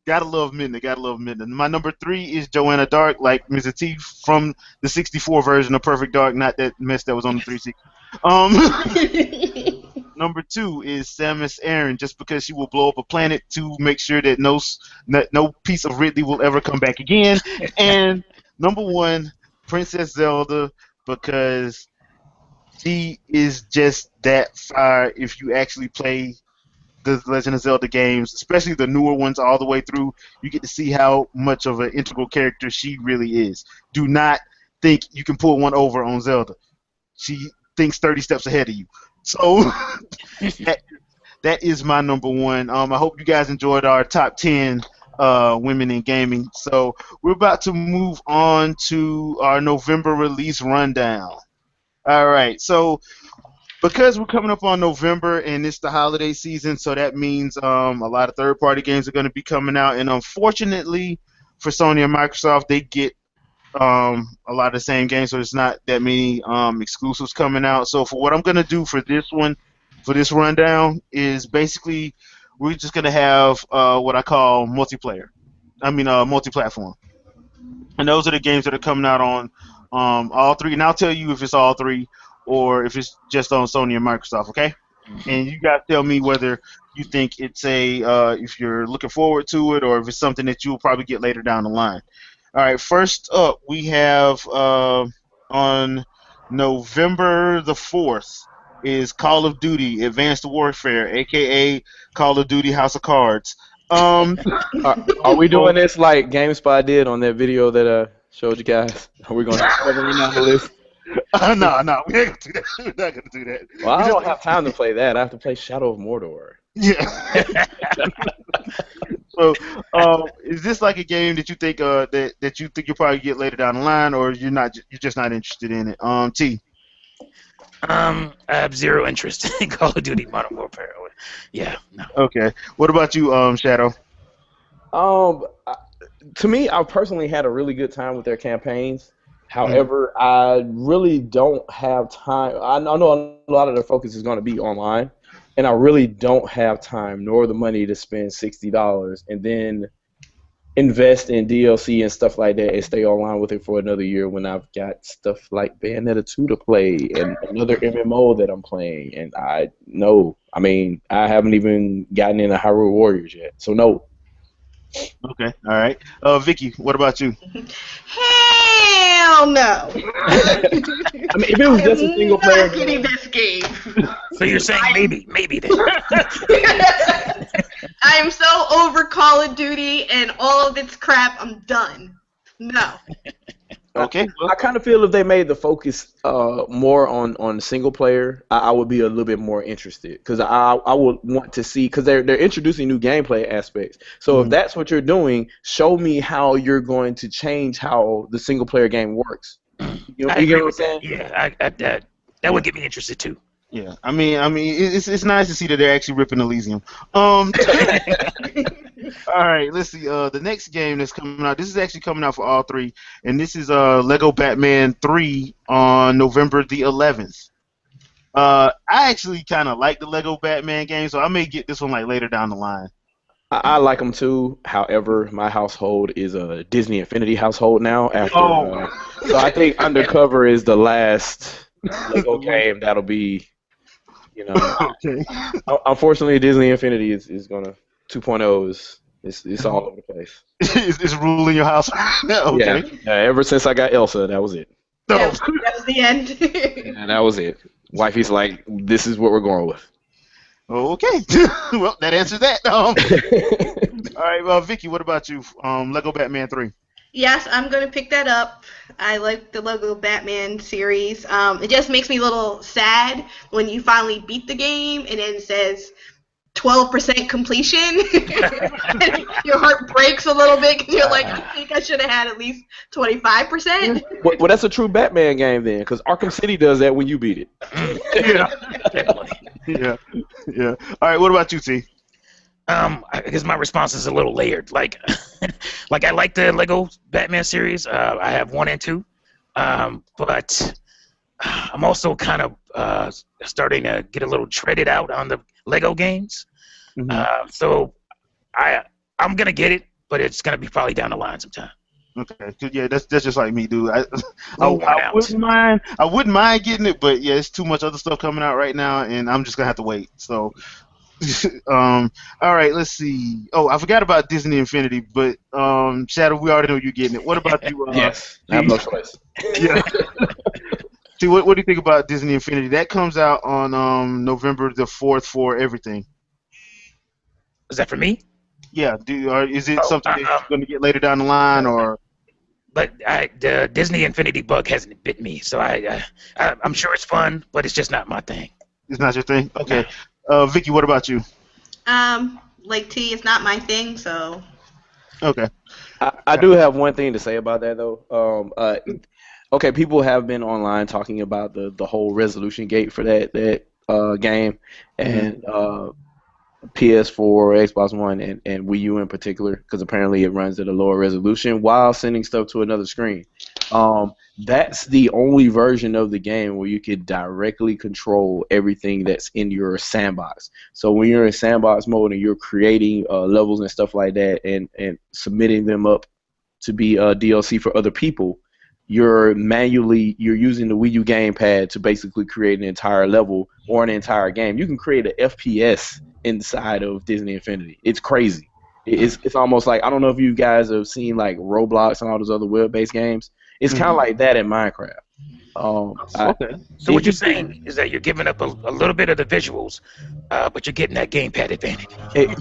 gotta love Midna. My number 3 is Joanna Dark, like Mr. T, from the 64 version of Perfect Dark, not that mess that was on the 360. Um, number 2 is Samus Aran, just because she will blow up a planet to make sure that no piece of Ridley will ever come back again. And number 1, Princess Zelda, because she is just that fire if you actually play the Legend of Zelda games, especially the newer ones all the way through. You get to see how much of an integral character she really is. Do not think you can pull one over on Zelda. She thinks 30 steps ahead of you. So that is my number 1. I hope you guys enjoyed our top 10 women in gaming. So we're about to move on to our November release rundown. All right, so because we're coming up on November and it's the holiday season, so that means a lot of third-party games are going to be coming out. And unfortunately for Sony and Microsoft, they get a lot of the same games, so there's not that many exclusives coming out. So for what I'm going to do for this one, for this rundown, is basically we're just going to have what I call multiplayer. Multi-platform. And those are the games that are coming out on all 3. And I'll tell you if it's all 3 or if it's just on Sony and Microsoft, okay? And you guys tell me whether you think it's if you're looking forward to it or if it's something that you'll probably get later down the line. All right, first up we have on November the 4th is Call of Duty Advanced Warfare, a.k.a. Call of Duty House of Cards. Are we doing this like GameSpot did on that video that I showed you guys? Are we going to cover it on the list? No, we ain't gonna do that. We're not gonna do that. Well, I don't have time to play that. I have to play Shadow of Mordor. Yeah. So, is this like a game that you think that you think you'll probably get later down the line, or you're just not interested in it? T. I have zero interest in Call of Duty Modern Warfare. Yeah, no. Okay. What about you, Shadow? To me, I personally had a really good time with their campaigns. However, I really don't have time. I know a lot of their focus is going to be online, and I really don't have time nor the money to spend $60 and then invest in DLC and stuff like that and stay online with it for another year when I've got stuff like Bayonetta 2 to play and another MMO that I'm playing. And I haven't even gotten into Hyrule Warriors yet, so no. Okay, all right. Vicky, what about you? Hell no. If it was just a single player game, getting this game. So you're saying maybe then? I am so over Call of Duty and all of its crap. I'm done. No. Okay. I kind of feel if they made the focus more on single player, I would be a little bit more interested because I would want to see because they're introducing new gameplay aspects. So if that's what you're doing, show me how you're going to change how the single player game works. You get what I'm saying? Yeah, that would get me interested too. Yeah, I mean, it's nice to see that they're actually ripping Elysium. All right, let's see. The next game that's coming out. This is actually coming out for all 3, and this is Lego Batman 3 on November the 11th. I actually kind of like the Lego Batman game, so I may get this one like later down the line. I like them too. However, my household is a Disney Infinity household now. So I think Undercover is the last Lego game that'll be. Okay. Unfortunately, Disney Infinity is gonna 2.0 it's all over the place. It's ruling your house. Okay. Yeah. Ever since I got Elsa, that was it. No. That was the end. And that was it. Wifey's like, this is what we're going with. Okay. Well, that answers that. All right, Vicky, what about you? Lego Batman 3. Yes, I'm going to pick that up. I like the Lego Batman series. It just makes me a little sad when you finally beat the game and then it says 12% completion. Your heart breaks a little bit because you're like, I think I should have had at least 25%. Well, that's a true Batman game then, because Arkham City does that when you beat it. Yeah. All right, what about you, T? I guess my response is a little layered. Like I like the Lego Batman series. I have 1 and 2, but I'm also kind of starting to get a little treaded out on the Lego games. Mm-hmm. So I'm gonna get it, but it's gonna be probably down the line sometime. Okay, 'cause, yeah, that's just like me, dude. I Rolling I out. wouldn't mind getting it, but yeah, it's too much other stuff coming out right now, and I'm just gonna have to wait. So, all right, let's see. Oh, I forgot about Disney Infinity, but Shadow, we already know you're getting it. What about you? Yes, I have no choice. Yeah. See, what do you think about Disney Infinity? That comes out on November the 4th for everything. Is that for me? Yeah. Is it Oh, something that you're going to get later down the line, or? But the Disney Infinity bug hasn't bit me, so I'm sure it's fun, but it's just not my thing. It's not your thing? Okay. Vicky, what about you? Like T, it's not my thing, so. Okay. I do have one thing to say about that though. Okay, people have been online talking about the whole resolution gate for that game, and PS4, Xbox One, and Wii U in particular, because apparently it runs at a lower resolution while sending stuff to another screen. That's the only version of the game where you can directly control everything that's in your sandbox. So when you're in sandbox mode and you're creating levels and stuff like that and submitting them up to be DLC for other people, you're using the Wii U gamepad to basically create an entire level or an entire game. You can create an FPS inside of Disney Infinity. It's crazy. It's almost like, I don't know if you guys have seen like Roblox and all those other web-based games. It's kind of like that in Minecraft. Okay. So what you're saying is that you're giving up a little bit of the visuals, but you're getting that gamepad advantage.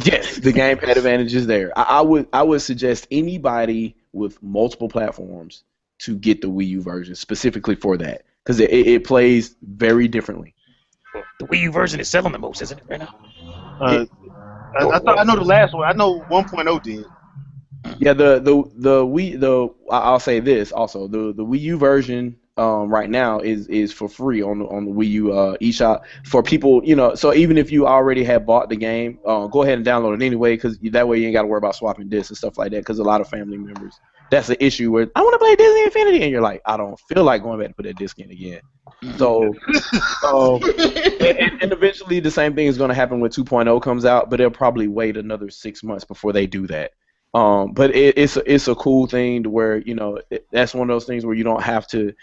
Yes, the gamepad advantage is there. I would suggest anybody with multiple platforms to get the Wii U version specifically for that, because it plays very differently. The Wii U version is selling the most, isn't it, right now? I know the last one. I know 1.0 did. Yeah, I'll say this also. The Wii U version right now is for free on the Wii U eShop for people, so even if you already have bought the game, go ahead and download it anyway, because that way you ain't got to worry about swapping discs and stuff like that, because a lot of family members, that's the issue where I want to play Disney Infinity, and you're like, I don't feel like going back to put that disc in again. So and eventually the same thing is going to happen when 2.0 comes out, but they'll probably wait another 6 months before they do that. But it's a cool thing to where, that's one of those things where you don't have to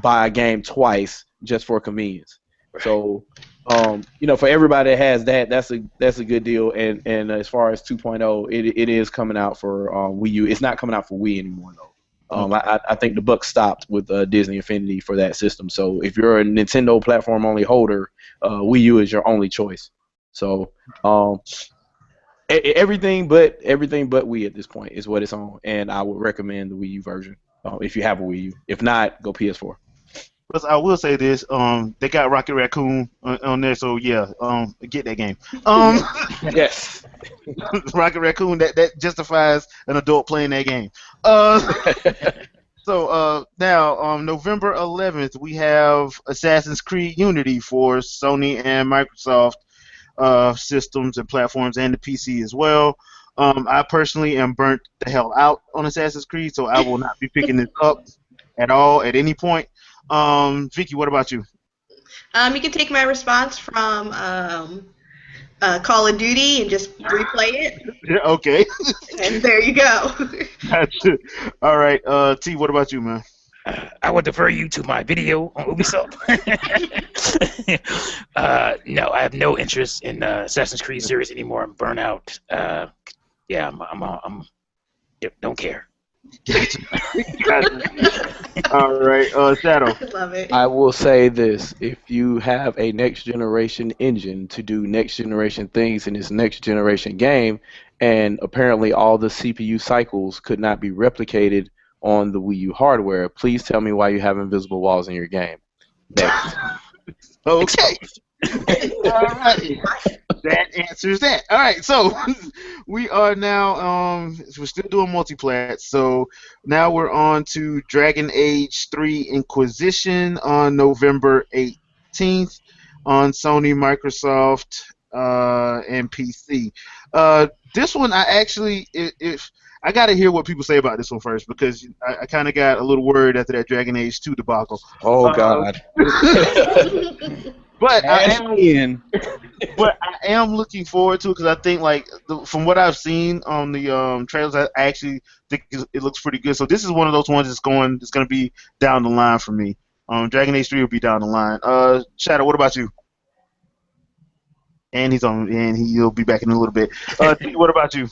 buy a game twice just for convenience. Right. So for everybody that has that, that's a good deal. And as far as 2.0, it is coming out for Wii U. It's not coming out for Wii anymore though. I think the buck stopped with Disney Infinity for that system. So if you're a Nintendo platform only holder, Wii U is your only choice. So everything but Wii at this point is what it's on, and I would recommend the Wii U version if you have a Wii U. If not, go PS4. But I will say this: they got Rocket Raccoon on there, so yeah, get that game. Yes, Rocket Raccoon, that justifies an adult playing that game. So now, November 11th, we have Assassin's Creed Unity for Sony and Microsoft systems and platforms, and the PC as well. I personally am burnt the hell out on Assassin's Creed, so I will not be picking this up at all at any point. Vicky, what about you? You can take my response from Call of Duty and just replay it. Yeah, okay. And there you go. Gotcha. All right, T, what about you, man? I would defer you to my video on Ubisoft. No, I have no interest in Assassin's Creed series anymore. I'm burnt out. Yeah, I'm don't care. All right, Shadow. I love it. I will say this: if you have a next generation engine to do next generation things in this next generation game, and apparently all the CPU cycles could not be replicated on the Wii U hardware, please tell me why you have invisible walls in your game. Next. Okay. All right. That answers that. All right, so we are now we're still doing multiplat. So now we're on to Dragon Age 3 Inquisition on November 18th on Sony, Microsoft, and PC. This one I actually if I got to hear what people say about this one first, because I kind of got a little worried after that Dragon Age 2 debacle. Oh, God. But But I am looking forward to it because I think like from what I've seen on the trailers, I actually think it looks pretty good. So this is one of those ones that's going to be down the line for me. Dragon Age 3 will be down the line. Shadow, what about you? And he'll be back in a little bit. T, what about you?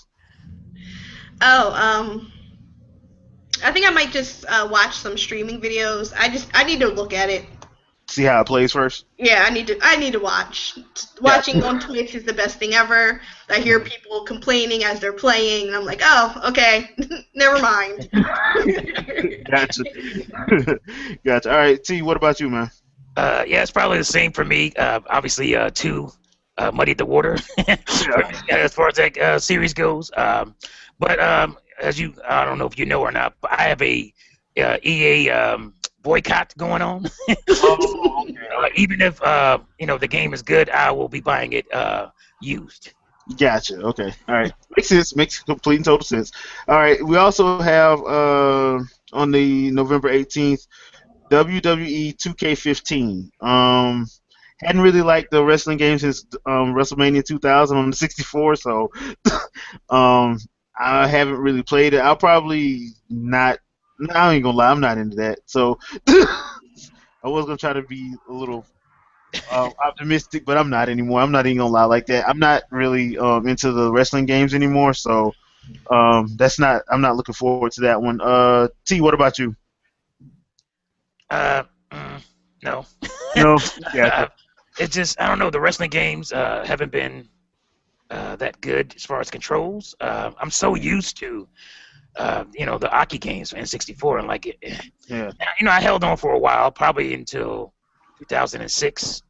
Oh, I think I might just watch some streaming videos. I need to look at it. See how it plays first. Yeah, I need to watch. Watching on Twitch is the best thing ever. I hear people complaining as they're playing, and I'm like, oh, okay, never mind. Gotcha. Gotcha. All right, T, what about you, man? Yeah, it's probably the same for me. Obviously, 2 muddied the water as far as that series goes. But I don't know if you know or not, but I have a EA boycott going on. Oh, okay. Even if the game is good, I will be buying it used. Gotcha. Okay. All right. Makes sense. Makes complete and total sense. All right. We also have on the November 18th, WWE 2K15. Hadn't really liked the wrestling game since WrestleMania 2000 on the 64, so I haven't really played it. I'll probably not. No, I ain't gonna lie. I'm not into that. So I was gonna try to be a little optimistic, but I'm not anymore. I'm not even gonna lie like that. I'm not really into the wrestling games anymore, so that's not. I'm not looking forward to that one. T, what about you? No. No. Yeah. It's just I don't know. The wrestling games haven't been that good as far as controls. I'm so used to the Aki games for N64 and like it. Yeah. I held on for a while, probably until 2006.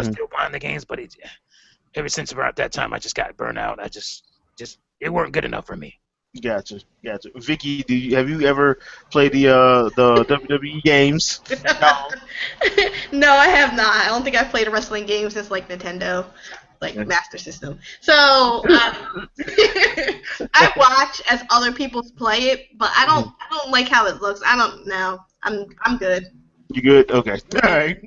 Still buying the games, but ever since about that time, I just got burnt out. I just it weren't good enough for me. Gotcha. Vicky, have you ever played the WWE games? No. No, I have not. I don't think I've played a wrestling game since like Nintendo, Master System. So I watch as other people play it, but I don't like how it looks. I don't know. I'm good. You good? Okay. All right.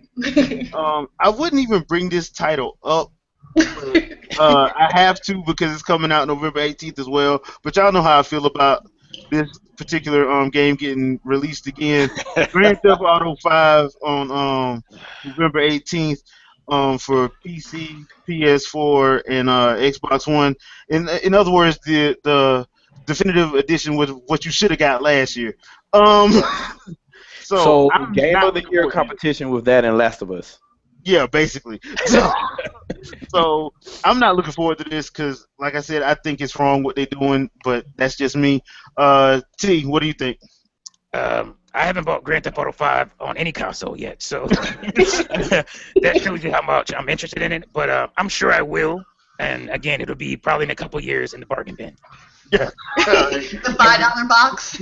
I wouldn't even bring this title up. I have to because it's coming out November 18th as well. But y'all know how I feel about this particular game getting released again. Grand Theft Auto 5 on November 18th for PC, PS4, and Xbox One. In other words, the definitive edition was what you should have got last year. So Game of the Year competition with that and Last of Us. Yeah, basically. So I'm not looking forward to this because, like I said, I think it's wrong what they're doing, but that's just me. T, what do you think? I haven't bought Grand Theft Auto 5 on any console yet, so that shows you how much I'm interested in it. But I'm sure I will, and again, it'll be probably in a couple years in the bargain bin. Yeah. The $5 box.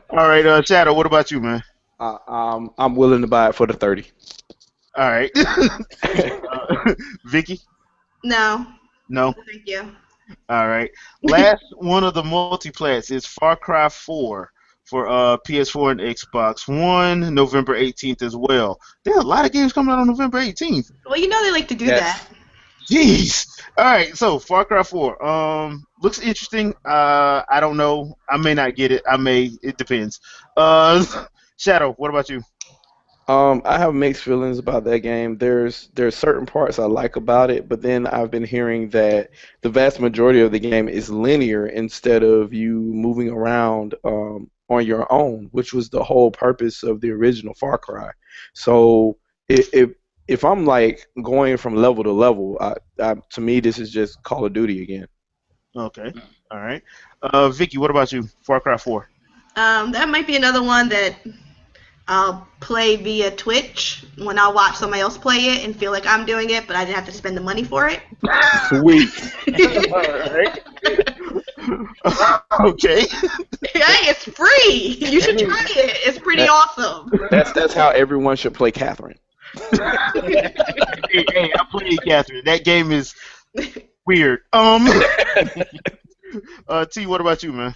All right, Shadow, what about you, man? I'm willing to buy it for the 30. All right. Vicky? No. No? Thank you. All right. Last one of the multiplats is Far Cry 4 for PS4 and Xbox One, November 18th as well. There are a lot of games coming out on November 18th. Well, they like to do that. Jeez. All right, so Far Cry 4 looks interesting. I don't know. I may not get it. I may. It depends. Shadow, what about you? I have mixed feelings about that game. There's certain parts I like about it, but then I've been hearing that the vast majority of the game is linear instead of you moving around on your own, which was the whole purpose of the original Far Cry. So if I'm like going from level to level, to me this is just Call of Duty again. Okay. All right. Vicky, what about you? Far Cry 4. That might be another one that I'll play via Twitch when I watch somebody else play it and feel like I'm doing it, but I didn't have to spend the money for it. Sweet. Okay. Hey, it's free. You should try it. It's pretty awesome. That's how everyone should play Catherine. Hey, I played Catherine. That game is weird. T, what about you, man?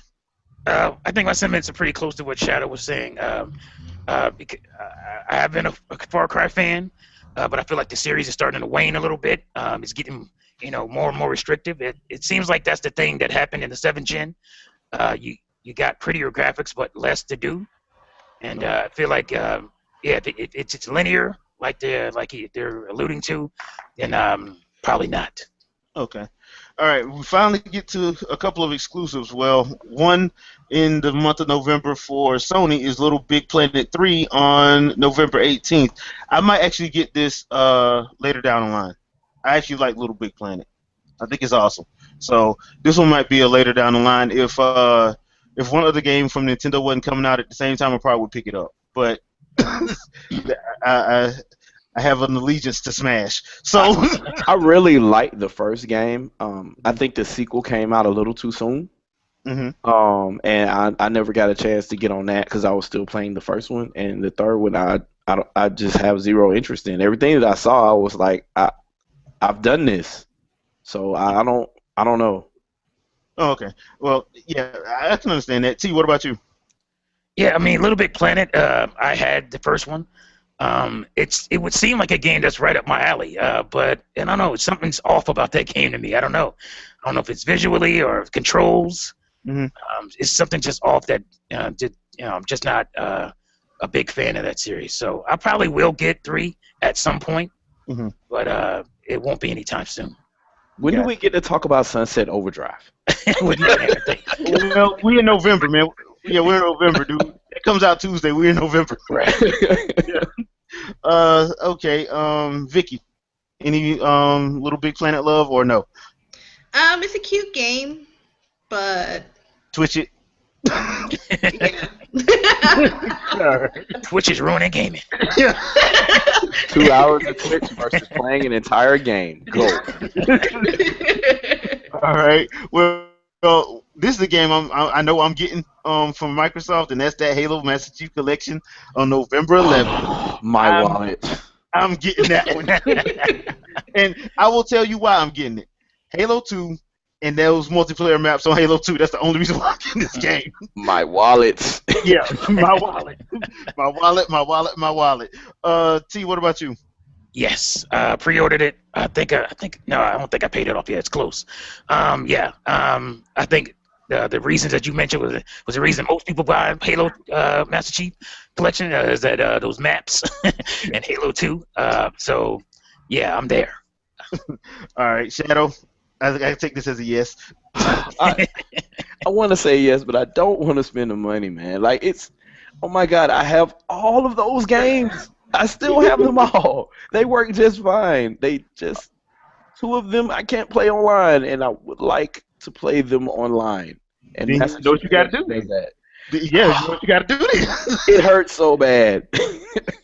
I think my sentiments are pretty close to what Shadow was saying. Because I have been a Far Cry fan, but I feel like the series is starting to wane a little bit. It's getting more and more restrictive. It seems like that's the thing that happened in the 7th gen. You got prettier graphics but less to do, and I feel like if it's linear like they're alluding to, then probably not. Okay. All right. We finally get to a couple of exclusives. Well, one in the month of November for Sony is Little Big Planet 3 on November 18th. I might actually get this later down the line. I actually like Little Big Planet. I think it's awesome. So this one might be a later down the line. If one other game from Nintendo wasn't coming out at the same time, I probably would pick it up. But I have an allegiance to Smash. So I really liked the first game. I think the sequel came out a little too soon. Mm-hmm. And I never got a chance to get on that because I was still playing the first one, and the third one I just have zero interest in. Everything that I saw, I was like, I've done this, so I don't know. Oh, okay. Well, yeah, I can understand that. T, what about you? Yeah, I mean, Little Big Planet. I had the first one. It would seem like a game that's right up my alley, but I don't know, something's off about that game to me. I don't know if it's visually or controls. Mm-hmm. It's something just off that. I'm just not a big fan of that series. So I probably will get 3 at some point, but it won't be anytime soon. When do we get to talk about Sunset Overdrive? Well, we're in November, man. Yeah, we're in November, dude. It comes out Tuesday. We're in November. Right. Yeah. Okay. Vicky, any Little Big Planet love or no? It's a cute game, but Twitch it. yeah. Twitch is ruining gaming. Yeah. 2 hours of Twitch versus playing an entire game. Go. All right. Well, this is the game I know I'm getting from Microsoft, and that's that Halo Master Chief Collection on November 11th. My wallet. I'm getting that one. And I will tell you why I'm getting it. Halo 2 and those multiplayer maps on Halo 2, that's the only reason why I'm getting this game. My wallet. Yeah, my wallet. My wallet. T, what about you? Yes, pre-ordered it. I don't think I paid it off yet. It's close. I think the reasons that you mentioned was the reason most people buy Halo Master Chief Collection is that those maps and Halo 2. So yeah, I'm there. All right, Shadow. I take this as a yes. I want to say yes, but I don't want to spend the money, man. Like oh my God, I have all of those games. I still have them all. They work just fine. 2 of them I can't play online, and I would like to play them online. And then that's you know what you got to do. That. Yeah, you know what you got to do then. It hurts so bad.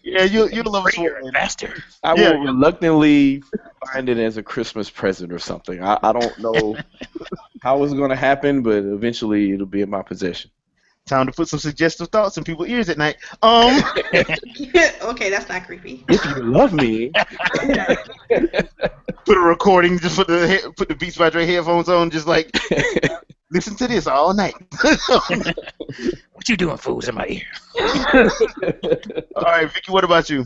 Yeah, you'll love it faster. I will reluctantly find it as a Christmas present or something. I don't know how it's going to happen, but eventually it'll be in my possession. Time to put some suggestive thoughts in people's ears at night. Okay, that's not creepy. If you love me, put a recording, just put the Beats by Dre headphones on, just like listen to this all night. What you doing, fools, in my ear? All right, Vicky, what about you?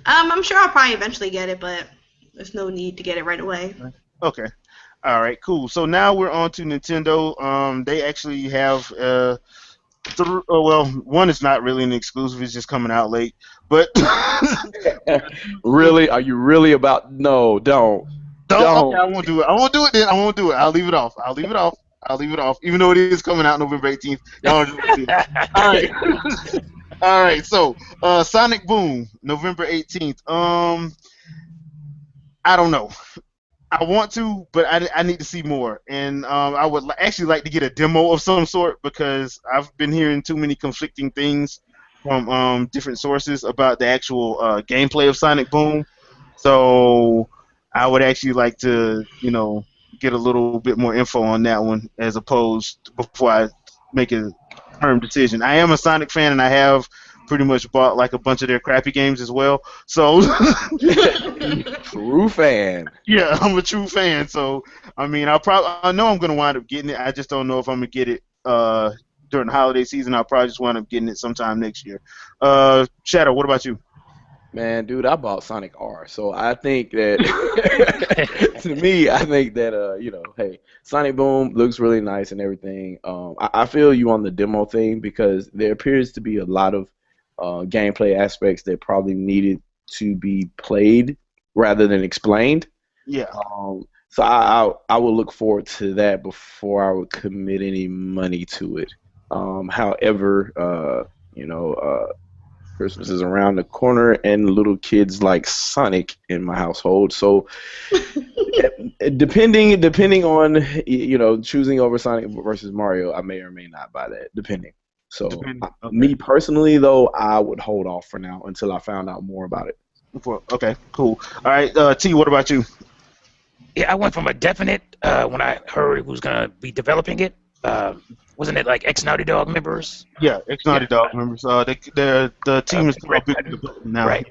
I'm sure I'll probably eventually get it, but there's no need to get it right away. Okay. All right, cool. So now we're on to Nintendo. They actually have one is not really an exclusive; it's just coming out late. But really, are you really about? No, don't. Okay, I won't do it. I won't do it then. I won't do it. I'll leave it off. Even though it is coming out November 18th. All right. All right. So, Sonic Boom, November 18th. I don't know. I want to, but I need to see more, and I would actually like to get a demo of some sort because I've been hearing too many conflicting things from different sources about the actual gameplay of Sonic Boom. So I would actually like to, get a little bit more info on that one as opposed before I make a firm decision. I am a Sonic fan, and I have pretty much bought like a bunch of their crappy games as well. So true fan. Yeah, I'm a true fan. So I mean, I know I'm gonna wind up getting it. I just don't know if I'm gonna get it during the holiday season. I'll probably just wind up getting it sometime next year. Shadow, what about you? Man, dude, I bought Sonic R, so I think that to me, I think that hey, Sonic Boom looks really nice and everything. I feel you on the demo thing because there appears to be a lot of gameplay aspects that probably needed to be played rather than explained. Yeah. So I will look forward to that before I would commit any money to it. However, Christmas is around the corner, and little kids like Sonic in my household. So, depending on choosing over Sonic versus Mario, I may or may not buy that. Depending. So, me personally, though, I would hold off for now until I found out more about it. Okay, cool. All right, T, what about you? Yeah, I went from a definite when I heard who's gonna be developing it. Wasn't it like ex-Naughty Dog members? Yeah, ex-Naughty Dog members. The team is still big now. Right.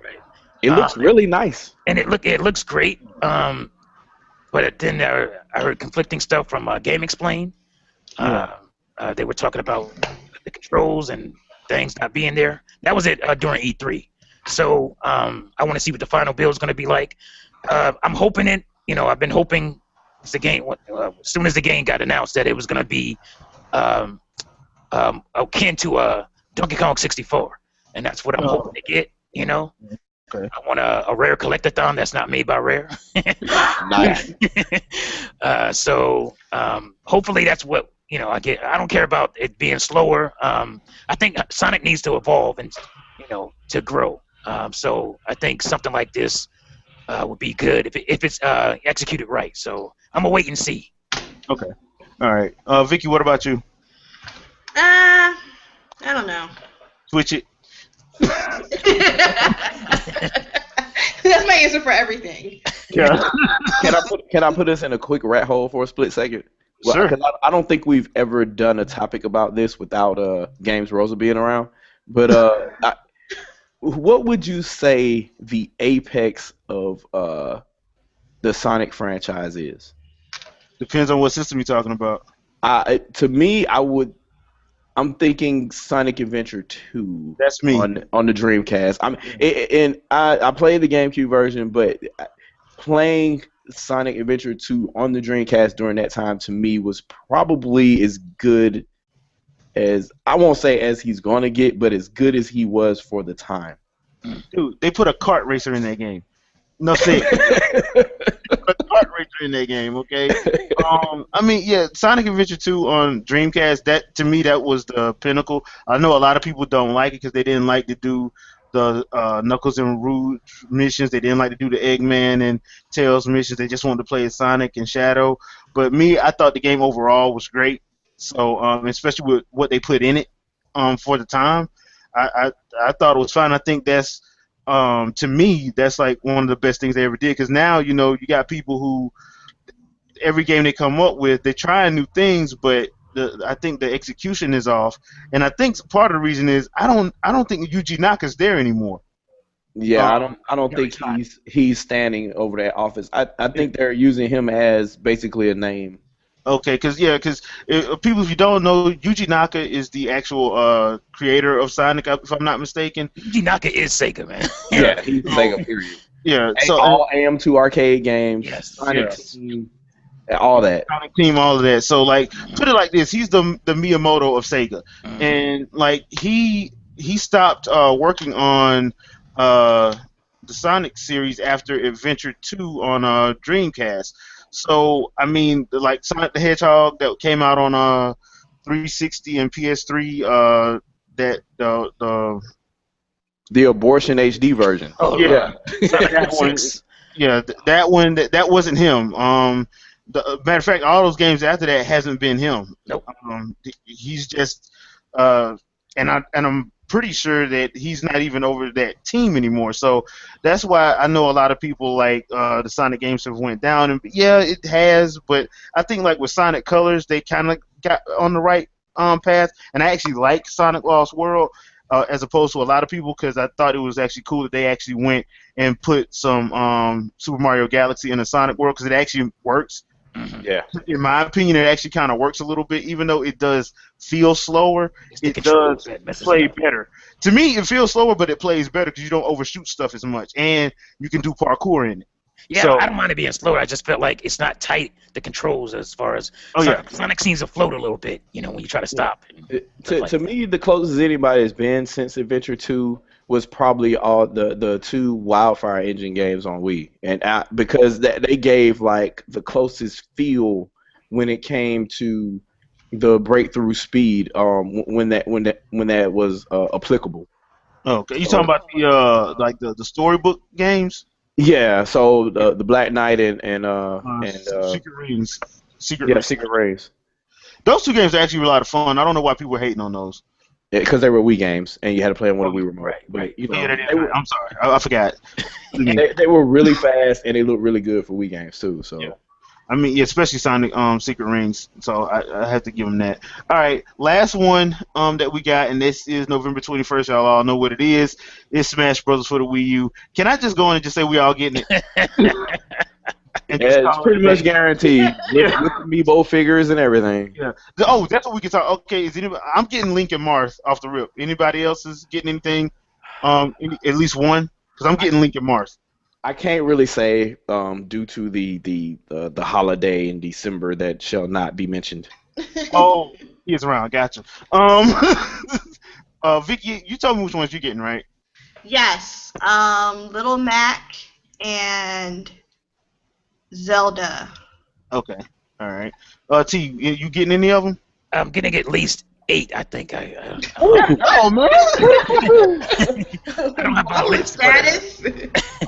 It looks really nice. And it looks great. But then I heard conflicting stuff from Game Explain. They were talking about the controls and things not being there. That was it during E3. So I want to see what the final build is going to be like. I'm hoping it. I've been hoping as soon as the game got announced that it was going to be akin to Donkey Kong 64, and that's what I'm hoping to get. Okay. I want a Rare Collectathon that's not made by Rare. Nice. So hopefully that's what I get. I don't care about it being slower. I think Sonic needs to evolve and to grow. So I think something like this would be good if it's executed right. So I'm gonna wait and see. Okay. All right. Vicky, what about you? I don't know. Switch it. That's my answer for everything. Yeah. Can I put us in a quick rat hole for a split second? Well, Sure. 'cause I don't think we've ever done a topic about this without Games Rosa being around. But what would you say the apex of the Sonic franchise is? Depends on what system you're talking about. To me, I'm thinking Sonic Adventure 2. That's me. On the Dreamcast. I played the GameCube version, but playing Sonic Adventure 2 on the Dreamcast during that time to me was probably as good as, I won't say as he's going to get, but as good as he was for the time. Dude, they put a kart racer in that game. No, say a kart racer in that game, okay? Sonic Adventure 2 on Dreamcast, that to me, that was the pinnacle. I know a lot of people don't like it because they didn't like to do the Knuckles and Rouge missions. They didn't like to do the Eggman and Tails missions. They just wanted to play Sonic and Shadow. But me, I thought the game overall was great. So, especially with what they put in it for the time, I thought it was fine. I think that's, to me, that's like one of the best things they ever did. Because now, you got people who, every game they come up with, they're trying new things, but I think the execution is off. And I think part of the reason is I don't think Yuji Naka's there anymore. Yeah, I don't think he's standing over that office. I think they're using him as basically a name. Okay, because people, if you don't know, Yuji Naka is the actual creator of Sonic, if I'm not mistaken. Yuji Naka is Sega, man. Yeah, he's Sega, period. Yeah, so all AM2 arcade games, Yes, Sonic yes. Team, all that. Sonic Team, all of that. So put it like this: he's the Miyamoto of Sega, and he stopped working on the Sonic series after Adventure 2 on Dreamcast. So I mean, like Sonic the Hedgehog that came out on 360 and PS3, The Abortion HD version. Oh yeah, that one. that one that wasn't him. Matter of fact, all those games after that hasn't been him. Nope. He's just and I'm pretty sure that he's not even over that team anymore. So that's why I know a lot of people like the Sonic games have went down, and yeah, it has. But I think like with Sonic Colors, they kind of got on the right path, and I actually like Sonic Lost World as opposed to a lot of people because I thought it was actually cool that they actually went and put some Super Mario Galaxy in the Sonic world because it actually works. Yeah. In my opinion, it actually kind of works a little bit, even though it does feel slower. It does play better. To me, it feels slower, but it plays better because you don't overshoot stuff as much, and you can do parkour in it. Yeah, so, I don't mind it being slower. I just felt like it's not tight, the controls, as far as Sonic seems to float a little bit, when you try to stop. To me, the closest anybody has been since Adventure 2 was probably all the two Wildfire Engine games on Wii, and because they gave like the closest feel when it came to the breakthrough speed, when that was applicable. Okay, you talking about the storybook games? Yeah, so the Black Knight and Secret Rings. Secret Rings. Those two games are actually a lot of fun. I don't know why people are hating on those. Because they were Wii games, and you had to play them with a Wii remote. Right. I'm sorry, I forgot. they were really fast, and they looked really good for Wii games too. So. Yeah. I mean, especially Sonic Secret Rings. So I have to give them that. All right, last one that we got, and this is November 21st. Y'all all know what it is. It's Smash Brothers for the Wii U. Can I just go in and just say we all getting it? It's pretty much guaranteed with the Amiibo figures and everything. Yeah. Oh, that's what we can talk. Okay, I'm getting Link and Marth off the rip. Anybody else is getting anything? At least one, because I'm getting Link and Marth. I can't really say due to the holiday in December that shall not be mentioned. Oh, he is around. Gotcha. Vicky, you told me which ones you're getting, right? Yes. Little Mac and Zelda. Okay. All right. T, you getting any of them? I'm getting at least 8, I think. Oh man! I don't have my list. Status.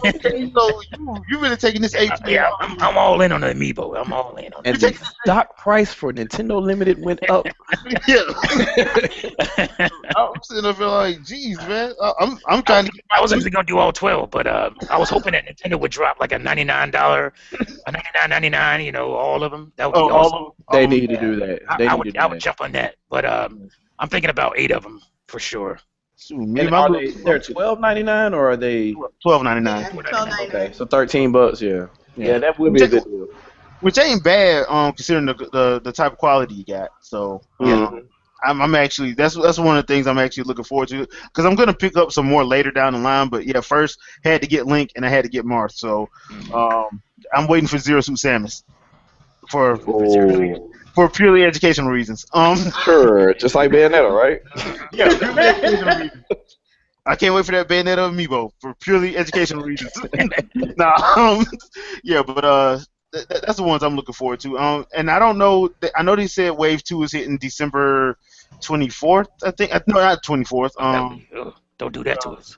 Okay, so you really taking this 8? Yeah, I'm all in on the Amiibo. I'm all in on it. And the stock price for Nintendo Limited went up. Yeah. I'm sitting up here like, geez, man. I'm trying to. I was actually gonna do all 12, but I was hoping that Nintendo would drop like a $99, a $99.99. All of them. That would be awesome. They need to do that. I would jump on that, but I'm thinking about 8 of them for sure. They're $12.99 or are they $12.99? Yeah, $12.99. Okay, so $13. Yeah, that would be a good deal. Which ain't bad, considering the type of quality you got. So I'm actually that's one of the things I'm actually looking forward to, because I'm gonna pick up some more later down the line. But yeah, first had to get Link and I had to get Marth. So I'm waiting for Zero Suit Samus for purely educational reasons. Sure, just like Bayonetta, right? Yeah, purely educational reasons. I can't wait for that Bayonetta amiibo for purely educational reasons. Yeah, but that's the ones I'm looking forward to. And I don't know. I know they said Wave 2 is hitting December 24th. I think no, not 24th. Don't do that to us.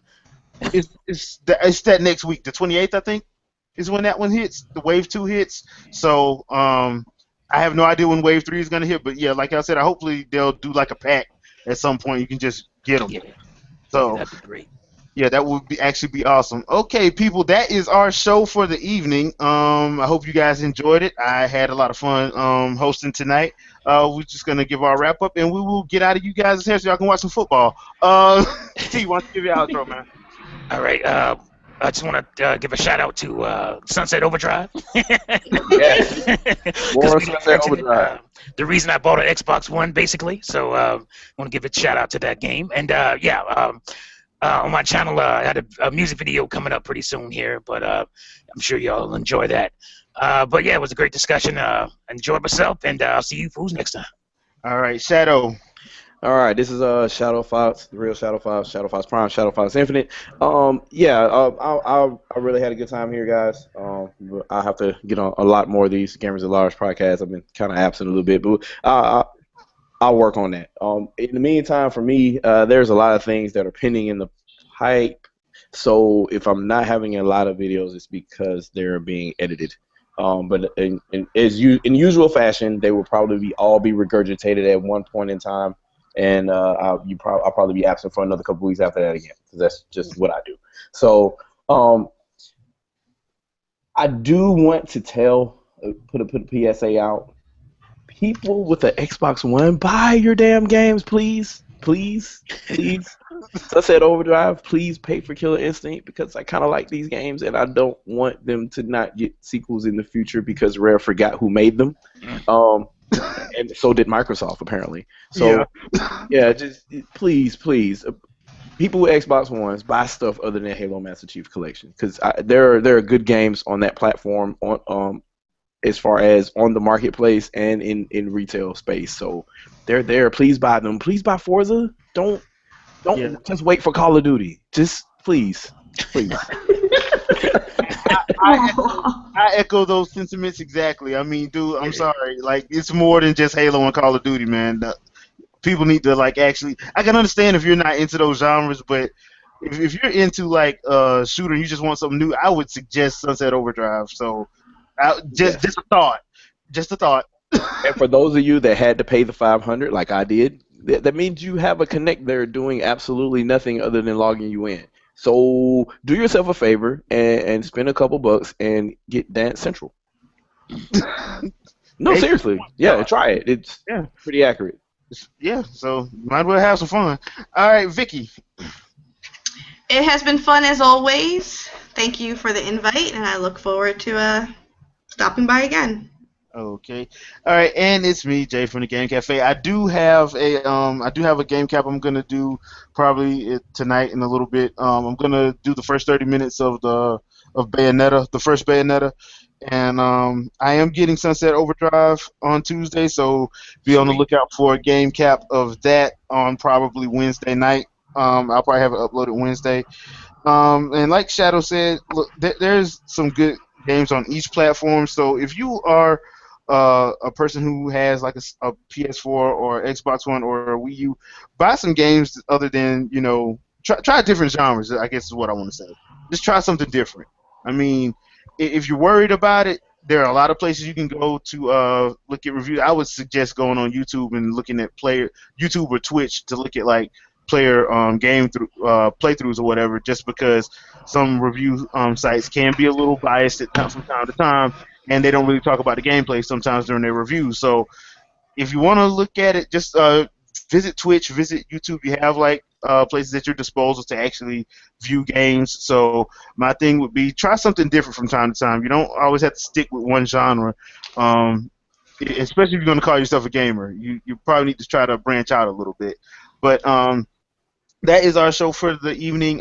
It's that next week, the 28th, I think, is when that one hits. The Wave 2 hits. So I have no idea when Wave 3 is gonna hit, but yeah, like I said, hopefully they'll do like a pack at some point. You can just get them. Yeah. So that'd be great. Yeah, that would actually be awesome. Okay, people, that is our show for the evening. I hope you guys enjoyed it. I had a lot of fun hosting tonight. We're just gonna give our wrap up, and we will get out of you guys' hair so y'all can watch some football. T, why don't you give your outro, man? All right. I just want to give a shout out to Sunset Overdrive. Yes. More Sunset Overdrive. The reason I bought an Xbox One, basically. So I want to give a shout out to that game. And on my channel, I had a music video coming up pretty soon here, but I'm sure y'all will enjoy that. But yeah, it was a great discussion. Enjoyed myself, and I'll see you fools next time. All right, Shadow. All right, this is Shadow Fox, the real Shadow Fox, Shadow Fox Prime, Shadow Fox Infinite. I really had a good time here, guys. I have to get on a lot more of these Gamers at Large podcasts. I've been kind of absent a little bit, but I'll work on that. In the meantime, for me, there's a lot of things that are pending in the pipe. So if I'm not having a lot of videos, it's because they're being edited. But in usual fashion, they will probably all be regurgitated at one point in time. And I'll probably be absent for another couple weeks after that again, because that's just what I do. So I do want to put a PSA out. People with the Xbox One, buy your damn games, please. please, Sunset Overdrive, please pay for Killer Instinct because I kind of like these games and I don't want them to not get sequels in the future because Rare forgot who made them. And so did Microsoft apparently. So yeah, just please, people with Xbox Ones buy stuff other than Halo Master Chief Collection because there are good games on that platform on as far as on the marketplace and in retail space. So they're there. Please buy them. Please buy Forza. Don't just wait for Call of Duty. Just please. I echo those sentiments exactly. I mean, dude, I'm sorry. Like, it's more than just Halo and Call of Duty, man. People need to like actually. I can understand if you're not into those genres, but if you're into like shooter, and you just want something new. I would suggest Sunset Overdrive. So, just a thought. And for those of you that had to pay the $500, like I did, that means you have a Connect there doing absolutely nothing other than logging you in. So do yourself a favor and spend a couple bucks and get Dance Central. No, seriously. Yeah, try it. It's pretty accurate. Yeah, so might as well have some fun. All right, Vicky. It has been fun as always. Thank you for the invite, and I look forward to stopping by again. Okay. All right, and it's me, Jay from the Game Cafe. I do have a game cap I'm gonna do probably tonight in a little bit. I'm gonna do the first 30 minutes of Bayonetta, the first Bayonetta, and I am getting Sunset Overdrive on Tuesday, so be on the lookout for a game cap of that on probably Wednesday night. I'll probably have it uploaded Wednesday. And like Shadow said, look, there's some good games on each platform. So if you are a person who has like a PS4 or Xbox One or a Wii U, buy some games other than, try different genres, I guess is what I want to say. Just try something different. I mean, if you're worried about it, there are a lot of places you can go to look at reviews. I would suggest going on YouTube and looking at YouTube or Twitch to look at like player playthroughs or whatever, just because some review sites can be a little biased from time to time, and they don't really talk about the gameplay sometimes during their reviews. So if you want to look at it, just visit Twitch, visit YouTube. You have like places at your disposal to actually view games. So my thing would be try something different from time to time. You don't always have to stick with one genre, especially if you're going to call yourself a gamer. You probably need to try to branch out a little bit. But that is our show for the evening.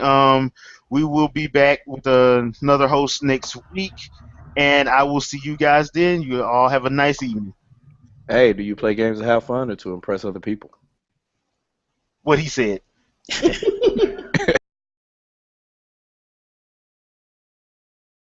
We will be back with another host next week, and I will see you guys then. You all have a nice evening. Hey, do you play games to have fun or to impress other people? What he said.